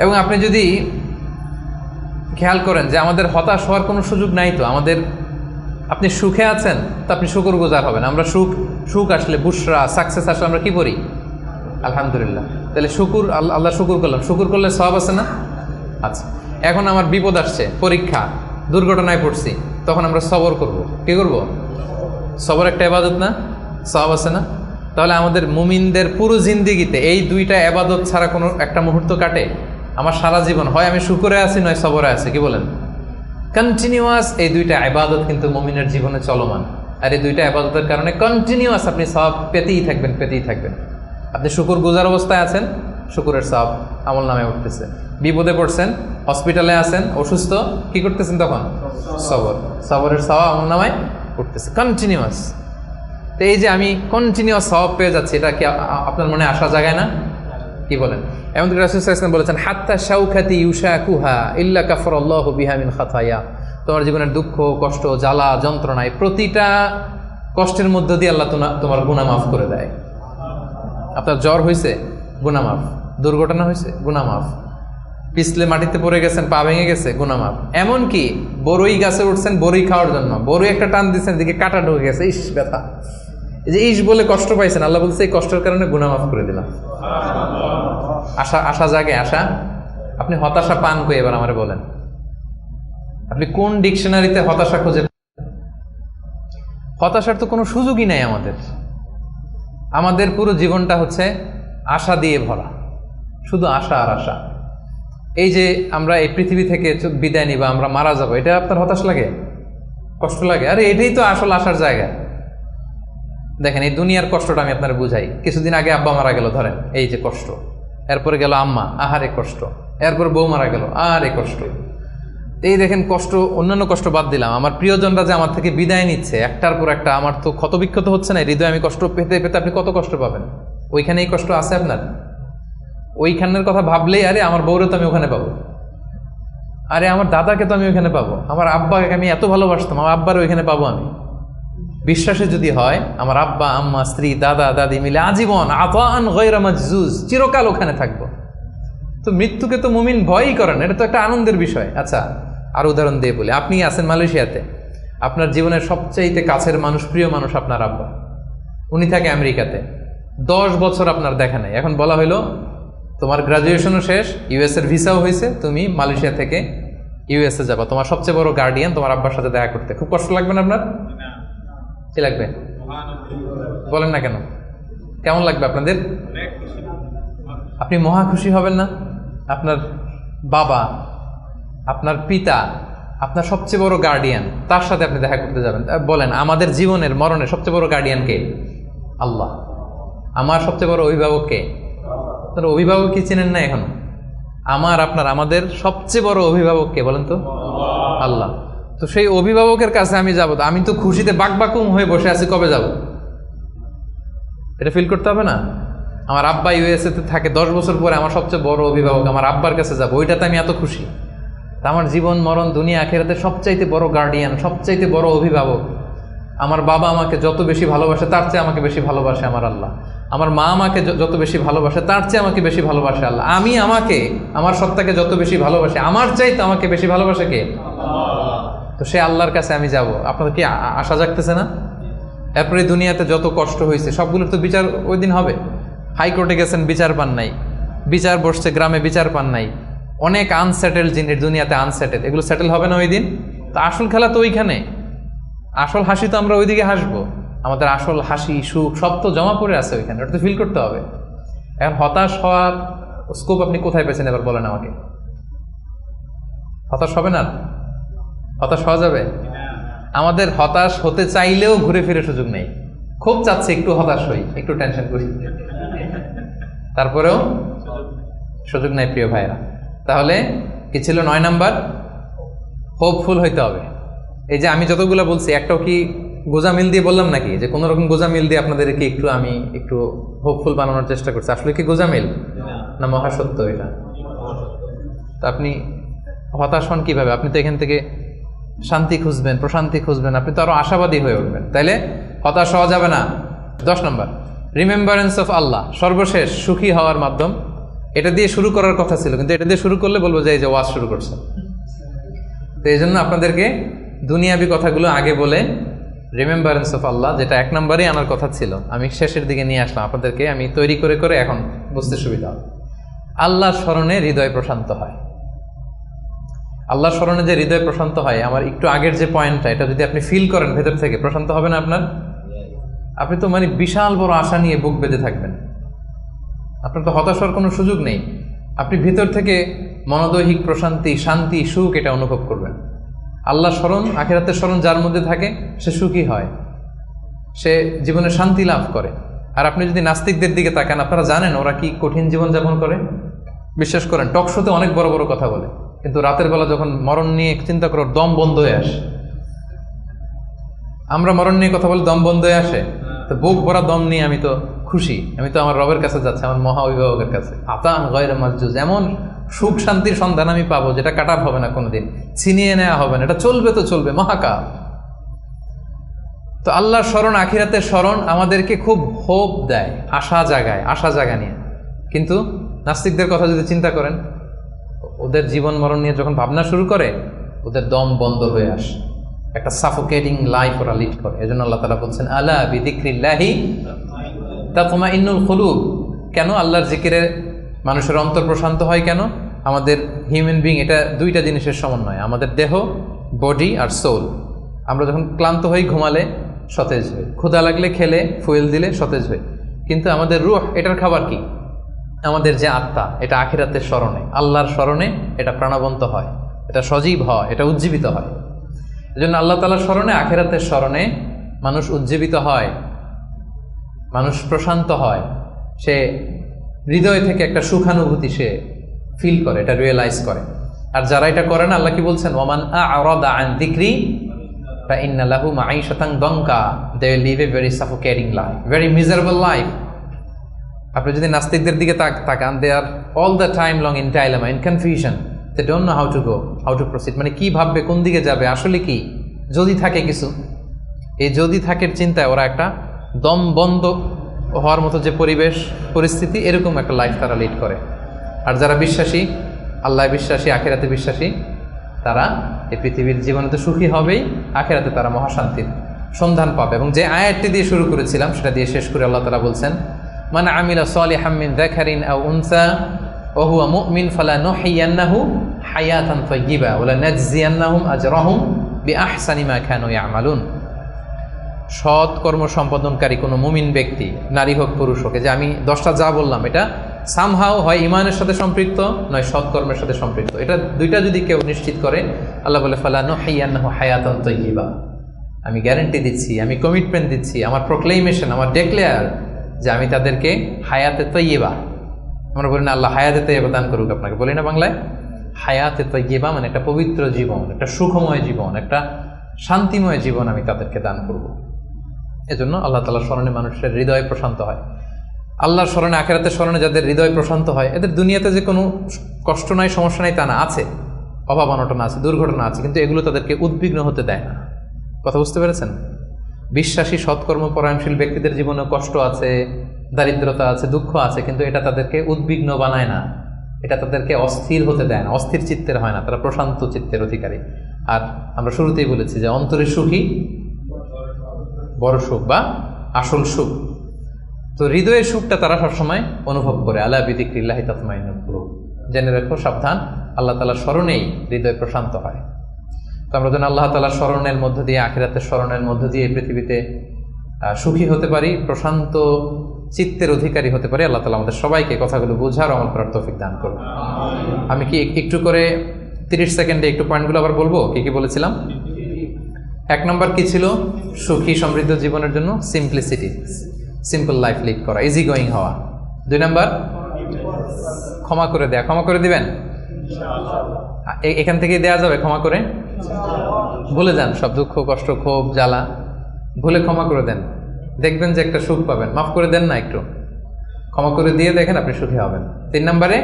এবং আপনি যদি খেয়াল করেন যে আমাদের হতাশ হওয়ার কোনো সুযোগ নাই, তো আমাদের, আপনি সুখে আছেন তো আপনি শুকরগুজার হবেন। আমরা সুখ আসলে, বুশরা, সাকসেস আসলে আমরা কি করি? আলহামদুলিল্লাহ। তাহলে শুকুর, আল্লাহ শুকুর করলাম, শুকুর করলে সওয়াব আছে না? আচ্ছা, এখন আমার বিপদ আসছে, পরীক্ষা, দুর্ঘটনায় পড়ছি, তখন আমরা সবর করব। কি করব? সবর একটা ইবাদত না? সওয়াব আছে না? তাহলে আমাদের মুমিনদের পুরো জিন্দেগিতে এই দুইটা ইবাদত ছাড়া কোনো একটা মুহূর্ত কাটে? আমার সারা জীবন হয় আমি শুকরে আছি, নয় সবরে আছি। কি বলেন? কন্টিনিউয়াস এই দুইটা ইবাদত কিন্তু মুমিনের জীবনে চলমান। আর এই দুইটা ইবাদতের কারণে কন্টিনিউয়াস আপনি সওয়াব পেতেই থাকবেন, পেতেই থাকবেন। আপনি শুকুর গুজার অবস্থায় আছেন, শুকুরের সওয়াব আমল নামে উঠতেছে। বিপদে পড়ছেন, হসপিটালে আছেন, অসুস্থ, কি করতেছেন তখন? সবর, সবরের সওয়াব আমল নামায় উঠতেছে কন্টিনিউয়াস। তো এই যে আমি কন্টিনিউয়াস সওয়াব পেয়ে যাচ্ছি, এটা কি আপনার মনে আশা জাগায় না? কি বলেন? এমনকি রাসূল সাল্লাল্লাহু আলাইহি ওয়াসাল্লাম বলেছেন, হাত্তা শাওকাতি ইউশাকুহা ইল্লা কাফারাল্লাহু বিহা মিন খাতায়া। তোমার জীবনের দুঃখ, কষ্ট, জ্বালা, যন্ত্রণায় প্রতিটা কষ্টের মধ্য দিয়ে আল্লাহ তোমার গুনাহ মাফ করে দেয়। আপনার জ্বর হয়েছে, গুনাহ মাফ। দুর্ঘটনা হয়েছে, গুনাহ মাফ। পিছলে মাটিতে পড়ে গেছেন, পা ভেঙে গেছে, গুনাহ মাফ। এমনকি বড়ই গাছে উঠছেন বড়ই খাওয়ার জন্য, বড়ই একটা টান দিচ্ছেন, দিকে কাটা ঢুকে গেছে, ইস ব্যথা, এই যে ইস বলে কষ্ট পাইছেন, আল্লাহ বলছে এই কষ্টের কারণে গুনাহ মাফ করে দিলাম। আশা জাগে, আশা। আপনি হতাশা পান কই এবার আমারে বলেন? আপনি কোন ডিকশনারিতে হতাশা খুঁজে? হতাশার তো কোনো সুযোগই নাই আমাদের। আমাদের পুরো জীবনটা হচ্ছে আশা দিয়ে ভরা, শুধু আশা আর আশা। এই যে আমরা এই পৃথিবী থেকে বিদায় নিবা, আমরা মারা যাবো, এটা আপনার হতাশ লাগে? কষ্ট লাগে? আরে এটাই তো আসল আশার জায়গা। দেখেন, এই দুনিয়ার কষ্টটা আমি আপনার বুঝাই। কিছুদিন আগে আব্বা মারা গেল, ধরেন, এই যে কষ্ট। এরপরে গেল আম্মা, আহারে কষ্ট। এরপর বউ মারা গেল, আহারে কষ্ট। এই দেখেন কষ্ট, অন্যান্য কষ্ট বাদ দিলাম, আমার প্রিয়জনরা যে আমার থেকে বিদায় নিচ্ছে একটার পর একটা, আমার তো ক্ষতবিক্ষত হচ্ছে না হৃদয়? আমি কষ্ট পেতে পেতে আপনি কত কষ্ট পাবেন? ওইখানে এই কষ্ট আছে আপনার? ওইখানের কথা ভাবলেই, আরে আমার বউরে তো আমি ওখানে পাবো, আরে আমার দাদাকে তো আমি ওইখানে পাবো, আমার আব্বাকে আমি এত ভালোবাসতাম, আমার আব্বার ওইখানে পাবো আমি। বিশ্বাসে যদি হয়, আমার আব্বা, আম্মা, স্ত্রী, দাদা, দাদি মিলে আজীবন আতাআন গায়রা মাজজুজ, চিরকাল ওখানে থাকবো। তো মৃত্যুকে তো মুমিন ভয়ই করেন, এটা তো একটা আনন্দের বিষয়। আচ্ছা, আর উদাহরণ দিয়ে বলি, আপনি আছেন মালয়েশিয়াতে, আপনার জীবনের সবচাইতে কাছের মানুষ, প্রিয় মানুষ আপনার আব্বা, উনি থাকে আমেরিকাতে, 10 বছর আপনার দেখা নাই। এখন বলা হইলো তোমার গ্রাজুয়েশনও শেষ, ইউএস এর ভিসাও হয়েছে, তুমি মালয়েশিয়া থেকে ইউএসএ যাবা, তোমার সবচেয়ে বড় গার্ডিয়ান তোমার আব্বার সাথে দেখা করতে। খুব কষ্ট লাগবে না আপনার? কি লাগবে বলেন না কেন? কেমন লাগবে আপনাদের? আপনি মহা খুশি হবেন না? আপনার বাবা, আপনার পিতা, আপনার সবচেয়ে বড় গার্ডিয়ান, তার সাথে আপনি দেখা করতে যাবেন। বলেন, আমাদের জীবনের মরণের সবচেয়ে বড় গার্ডিয়ান কে? আল্লাহ। আমার সবচেয়ে বড় অভিভাবক কে? আপনার অভিভাবক কি চেনেন না এখন? আমাদের সবচেয়ে বড় অভিভাবক কে বলেন তো? আল্লাহ। তো সেই অভিভাবকের কাছে আমি যাবো, আমি তো খুশিতে বাকবাকুম হয়ে বসে আছি, কবে যাব? এটা ফিল করতে হবে না? আমার আব্বা ইউএসএ তে থাকে, 10 বছর পরে আমার সবচেয়ে বড় অভিভাবক, আমার আব্বার কাছে যাবো, ওইটাতে আমি এত খুশি। তা আমার জীবন মরণ দুনিয়া আখিরাতে সবচাইতে বড় গার্ডিয়ান, সবচাইতে বড় অভিভাবক আমার বাবা। আমাকে যত বেশি ভালোবাসে তার চেয়ে আমাকে বেশি ভালোবাসে আমার আল্লাহ। আমার মা আমাকে যত বেশি ভালোবাসে তার চেয়ে আমাকে বেশি ভালোবাসে আল্লাহ। আমি আমাকে, আমার সত্তাকে যত বেশি ভালোবাসে, আমার চাইতে আমাকে বেশি ভালোবাসে কে? তো সে আল্লাহর কাছে আমি যাব। আপনাদের কি আশা জাগতেছে না? এরপরে দুনিয়াতে যত কষ্ট হয়েছে সবগুলোর তো বিচার ওই দিন হবে। হাইকোর্টে গেছেন, বিচার পান নাই, বিচার বসছে গ্রামে, বিচার পান নাই, অনেক আনসেটেল জিনিস দুনিয়াতে, আনসেটেল, এগুলো সেটেল হবে না ওই দিন? তো আসল খেলা তো ওইখানে, আসল হাসি তো আমরা ওইদিকে হাসবো, আমাদের আসল হাসি সুখ সব তো জমা পড়ে আছে ওইখানে, ওটা তো ফিল করতে হবে। এখন হতাশ হওয়ার স্কোপ আপনি কোথায় পেয়েছেন এবার বলেন আমাকে? হতাশ হবে না? হতাশ হওয়া যাবে? আমাদের হতাশ হতে চাইলেও ঘুরে ফিরে সুযোগ নেই। খুব চাচ্ছে একটু হতাশ হই, একটু টেনশন করি, তারপরেও সুযোগ নাই প্রিয় ভাইরা। তাহলে কি ছিল 9 নাম্বার? হোপফুল হইতে হবে। এই যে আমি যতগুলো বলছি একটাও কি গোজামিল দিয়ে বললাম নাকি? যে কোনো রকম গোজামিল দিয়ে আপনাদেরকে আমি একটু হোপফুল বানানোর চেষ্টা করছি। আসলে কি গোজামিল না মহাসত্য এটা? তো আপনি হতাশ হন কিভাবে? আপনি তো এখান থেকে শান্তি খুঁজবেন, প্রশান্তি খুঁজবেন, আপনি তো আরো আশাবাদী হয়ে উঠবেন। তাইলে হতাশ হওয়া যাবে না। 10 নম্বর, রিমেম্বারেন্স অফ আল্লাহ, সর্বশেষ সুখী হওয়ার মাধ্যম এটা দিয়ে শুরু করার কথা ছিল, কিন্তু এটা দিয়ে শুরু করলে বলবো যে এই যে ওয়াজ শুরু করছে। তো এই জন্য আপনাদেরকে দুনিয়াবি কথাগুলো আগে বলে রিমেম্বারেন্স অফ আল্লাহ, যেটা 1 নম্বরেই আনার কথা ছিল, আমি শেষের দিকে নিয়ে আসলাম আপনাদেরকে। আমি তৈরি করে করে এখন বুঝতে সুবিধা হবে। আল্লাহর স্মরণে হৃদয় প্রশান্ত হয়। আল্লাহর স্মরণে যে হৃদয় প্রশান্ত হয়, আমার একটু আগের যে পয়েন্টটা, এটা যদি আপনি ফিল করেন ভেতর থেকে, প্রশান্ত হবে না আপনার? আপনি তো মানে বিশাল বড় আশা নিয়ে বুক বেঁধে থাকবেন, আপনার তো হতাশ হওয়ার কোনো সুযোগ নেই। আপনি ভিতর থেকে মনোদৈহিক প্রশান্তি, শান্তি, সুখ এটা অনুভব করবেন। আল্লাহ স্মরণ, আখিরাতের স্মরণ যার মধ্যে থাকে সে সুখী হয়, সে জীবনে শান্তি লাভ করে। আর আপনি যদি নাস্তিকদের দিকে তাকান, আপনারা জানেন ওরা কি কঠিন জীবন যাপন করে। বিশ্বাস করেন, টক শোতে অনেক বড় বড় কথা বলে, কিন্তু রাতের বেলা যখন মরণ নিয়ে চিন্তা করো, দম বন্ধ হয়ে আসে। আমরা মরণ নিয়ে কথা বলে দম বন্ধ হয়ে আসে, তো বুক ভরা দম নিয়ে আমি তো খুশি, আমি তো আমার রবের কাছে যাচ্ছি, আমার মহা অভিভাবকের কাছে। আতান গয়রে মাজুজ, এমন সুখ শান্তির সন্ধান আমি পাবো যেটা কাটাপ হবে না, কোনোদিন ছিনিয়ে নেওয়া হবে না, এটা চলবে তো চলবে মহাকাল। তো আল্লাহর স্মরণ, আখিরাতের স্মরণ আমাদেরকে খুব হোপ দেয়, আশা জাগায়, আশা জাগা নিয়ে। কিন্তু নাস্তিকদের কথা যদি চিন্তা করেন, ওদের জীবন মরণ নিয়ে যখন ভাবনা শুরু করে, ওদের দম বন্ধ হয়ে আসে, একটা সাফোকেটিং লাইফ ওরা লিড করে। এজন্য আল্লাহ তাআলা বলছেন, আলা বিযিকরিল্লাহি তাতমাইন্নুল কুলুব। কেন আল্লাহর জিকিরে মানুষের অন্তর প্রশান্ত হয়? কেন? আমাদের হিউম্যান বিং এটা দুইটা জিনিসের সমন্বয়, আমাদের দেহ, বডি আর সোল। আমরা যখন ক্লান্ত হই, ঘুমালে সতেজ হই, ক্ষুধা লাগলে খেলে, ফুয়েল দিলে সতেজ হই। কিন্তু আমাদের রূহ, এটার খাবার কি? আমাদের যে আত্মা, এটা আখিরাতের স্মরণে, আল্লাহর স্মরণে এটা প্রাণবন্ত হয়, এটা সজীব হয়, এটা উজ্জীবিত হয়। এজন্য আল্লাহ তাআলার স্মরণে, আখিরাতের স্মরণে মানুষ উজ্জীবিত হয়, মানুষ প্রশান্ত হয়, সে হৃদয় থেকে একটা সুখানুভূতি সে ফিল করে, এটা রিয়েলাইজ করে। আর যারা এটা করে না, আল্লাহ কি বলছেন, ওয়ামান আ'রাদা আন যিকরি ফাইন্না লাহু মাঈশাতান দানকা, they will live a very suffocating life, very miserable life. আপনি যদি নাস্তিকদের দিকে তাকান, they are all the time long in dilemma, in confusion, they don't know how to go, how to proceed, মানে কি ভাববে, কোন দিকে যাবে, আসলে কি, যদি থাকে কিছু। এই যদি থাকের চিন্তায় ওরা একটা দম বন্ধ হওয়ার মতো যে পরিবেশ পরিস্থিতি, এরকম একটা লাইফ তারা লিড করে। আর যারা বিশ্বাসী, আল্লাহ বিশ্বাসী, আখিরাতে বিশ্বাসী, তারা এই পৃথিবীর জীবনে তো সুখী হবেই, আখিরাতে তারা মহাশান্তির সন্ধান পাবে। এবং যে আয়াতটি দিয়ে শুরু করেছিলাম সেটা দিয়ে শেষ করে আল্লাহ তাআলা বলছেন, মান আমিলা সালিহাম মিন যাকারিন আও উনসা ওয়া হুয়া মুমিন ফালানুহইয়ান্নাহু হায়াতান তাইয়্যিবা ওয়া লানাজজিয়ান্নাহুম আজরাহুম বিআহসানি মা কানু ইয়ামালুন। সৎ কর্ম সম্পাদনকারী কোনো মুমিন ব্যক্তি, নারী হোক পুরুষ হোক, যে আমি 10টা যা বললাম, এটা সামহাও হয় ইমানের সাথে সম্পৃক্ত, নয় সৎকর্মের সাথে সম্পৃক্ত। এটা দুইটা যদি কেউ নিশ্চিত করে, আল্লাহ বলে ফালানুহইয়ান্নাহু হায়াতান তাইয়্যিবা, আমি গ্যারান্টি দিচ্ছি, আমি কমিটমেন্ট দিচ্ছি, আমার প্রোক্লেমেশন, আমার ডেক্লেয়ার, যে আমি তাদেরকে হায়াতে তাইয়্যিবা, আমরা বলি না আল্লাহ হায়াতে তাইয়্যিবা দান করুক আপনাকে, বলি না বাংলায়? হায়াতে তাইয়্যিবা মানে একটা পবিত্র জীবন, একটা সুখময় জীবন, একটা শান্তিময় জীবন আমি তাদেরকে দান করব। এজন্য আল্লাহ তাআলার স্মরণে মানুষের হৃদয় প্রশান্ত হয়। আল্লাহর স্মরণে, আখিরাতের স্মরণে যাদের হৃদয় প্রশান্ত হয়, এদের দুনিয়াতে যে কোনো কষ্ট নাই, সমস্যা নাই তা না, আছে, অভাব অনটন আছে, দুর্ঘটনা আছে, কিন্তু এগুলো তাদেরকে উদ্বিগ্ন হতে দেয় না। কথা বুঝতে পেরেছেন? বিশ্বাসী, সৎকর্মপরায়ণশীল ব্যক্তিদের জীবনে কষ্ট আছে, দারিদ্রতা আছে, দুঃখ আছে, কিন্তু এটা তাদেরকে উদ্বিগ্ন বানায় না, এটা তাদেরকে অস্থির হতে দেয় না, অস্থির চিত্তের হয় না, তারা প্রশান্ত চিত্তের অধিকারী। আর আমরা শুরুতেই বলেছি যে অন্তরের সুখী বড় সুখ বা আসল সুখ। তো হৃদয়ের সুখটা তারা সবসময় অনুভব করে। আলা বিযিকরিল্লাহি তাতমাইন্নুল কুলুব, জেনে রাখো, সাবধান, আল্লাহ তাআলার স্মরণেই হৃদয় প্রশান্ত হয়। তো আমরা যেন আল্লাহ তাআলার স্মরণের মধ্য দিয়ে, আখিরাতের স্মরণের মধ্য দিয়ে পৃথিবীতে সুখী হতে পারি, প্রশান্ত চিত্তের অধিকারী হতে পারি। আল্লাহ তাআলা আমাদের সবাইকে কথাগুলো বোঝার, আমল করার তৌফিক দান করুন। আমি কি একটু করে 30 সেকেন্ডে একটু পয়েন্টগুলো আবার বলবো, কি কি বলেছিলাম? 1 নম্বর কি ছিল? সুখী সমৃদ্ধ জীবনের জন্য সিম্পলিসিটি, সিম্পল লাইফ লিড করা, ইজি গোয়িং হওয়া। 2 নম্বর ক্ষমা করে দেয়া। ক্ষমা করে দিবেন? এখান থেকেই দেয়া যাবে ক্ষমা করে? ভুলে যান সব দুঃখ, কষ্ট, ক্ষোভ, জ্বালা, ভুলে ক্ষমা করে দেন, দেখবেন যে একটা সুখ পাবেন। মাফ করে দেন না, একটু ক্ষমা করে দিয়ে দেখেন, আপনি সুখী হবেন। 3 নম্বরে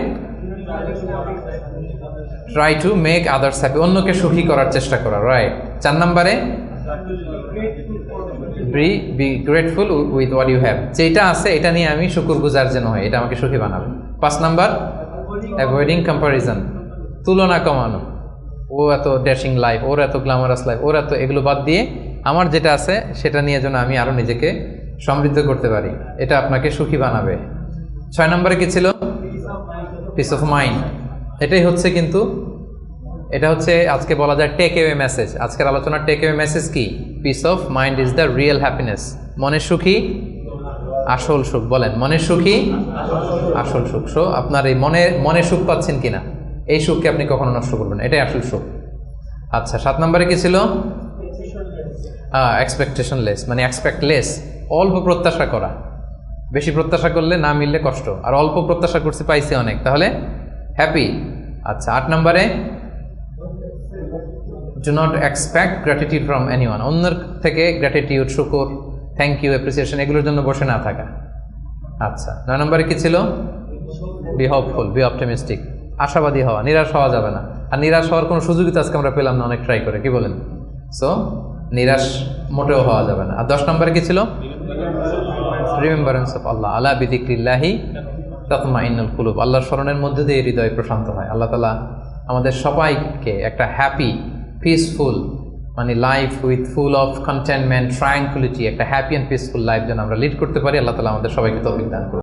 try to make others happy, অন্যকে সুখী করার চেষ্টা করা, রাইট। 4 নম্বরে be grateful with what you have, যেটা আছে এটা নিয়ে আমি শুকরগুজার যেন হয়, এটা আমাকে সুখী বানাবে। 5 নাম্বার অ্যাভয়েডিং কম্পারিজন, তুলনা কমানো। ও এত ড্যাশিং লাইফ, ওর এত গ্ল্যামারাস লাইফ, ওর এত, এগুলো বাদ দিয়ে আমার যেটা আছে সেটা নিয়ে যেন আমি আরো নিজেকে সমৃদ্ধ করতে পারি, এটা আপনাকে সুখী বানাবে। 6 নম্বরে কি ছিল? Piece of mind. এটাই হচ্ছে কিন্তু, এটা হচ্ছে আজকে বলা যায় টেক অ্যাওয়ে মেসেজ। আজকের আলোচনার টেক অ্যাওয়ে মেসেজ কি? Piece of mind is the real happiness. মনের সুখী আসল সুখ। বলেন, মনের সুখী আসল সুখ। সো আপনার এই মনে সুখ পাচ্ছেন কিনা, এই সুখকে আপনি কখনো নষ্ট করবেন না, এটাই আসল সুখ। আচ্ছা, 7 নম্বরে কি ছিল? এক্সপেকটেশন লেস, মানে এক্সপেক্ট লেস, অল্প প্রত্যাশা করা। বেশি প্রত্যাশা করলে না মিললে কষ্ট, আর অল্প প্রত্যাশা করছি পাইছি অনেক, তাহলে হ্যাপি। আচ্ছা, 8 নম্বরে do not expect gratitude from anyone. অন্যের থেকে গ্র্যাটিটিউড, শুকর, থ্যাংক ইউ, অ্যাপ্রিসিয়েশন, এগুলোর জন্য বসে না থাকা। আচ্ছা, 9 নম্বরে কি ছিল? বি হোপফুল, বি অপটিমিস্টিক, আশাবাদী হওয়া, নিরাশ হওয়া যাবে না। আর নিরাশ হওয়ার কোনো সুযোগই তো আজকে আমরা পেলাম না, অনেক ট্রাই করে, কি বলেন? সো নিরাশ মোটেও হওয়া যাবে না। আর 10 নম্বরে কি ছিল? রিমেম্বারেন্স অফ আল্লাহ, আলা বিযিকরিল্লাহি তাতমাইন্নুল কুলুব। আল্লাহর স্মরণের মধ্যে দিয়ে হৃদয় প্রশান্ত হয়। আল্লাহ তাআলা আমাদের সবাইকে একটা হ্যাপি, পিসফুল, মানে life with full of contentment, tranquillity, একটা হ্যাপি অ্যান্ড পিসফুল লাইফ যেন আমরা লিড করতে পারি। আল্লাহ তাআলা আমাদের সবাইকে তৌফিক দান করুন।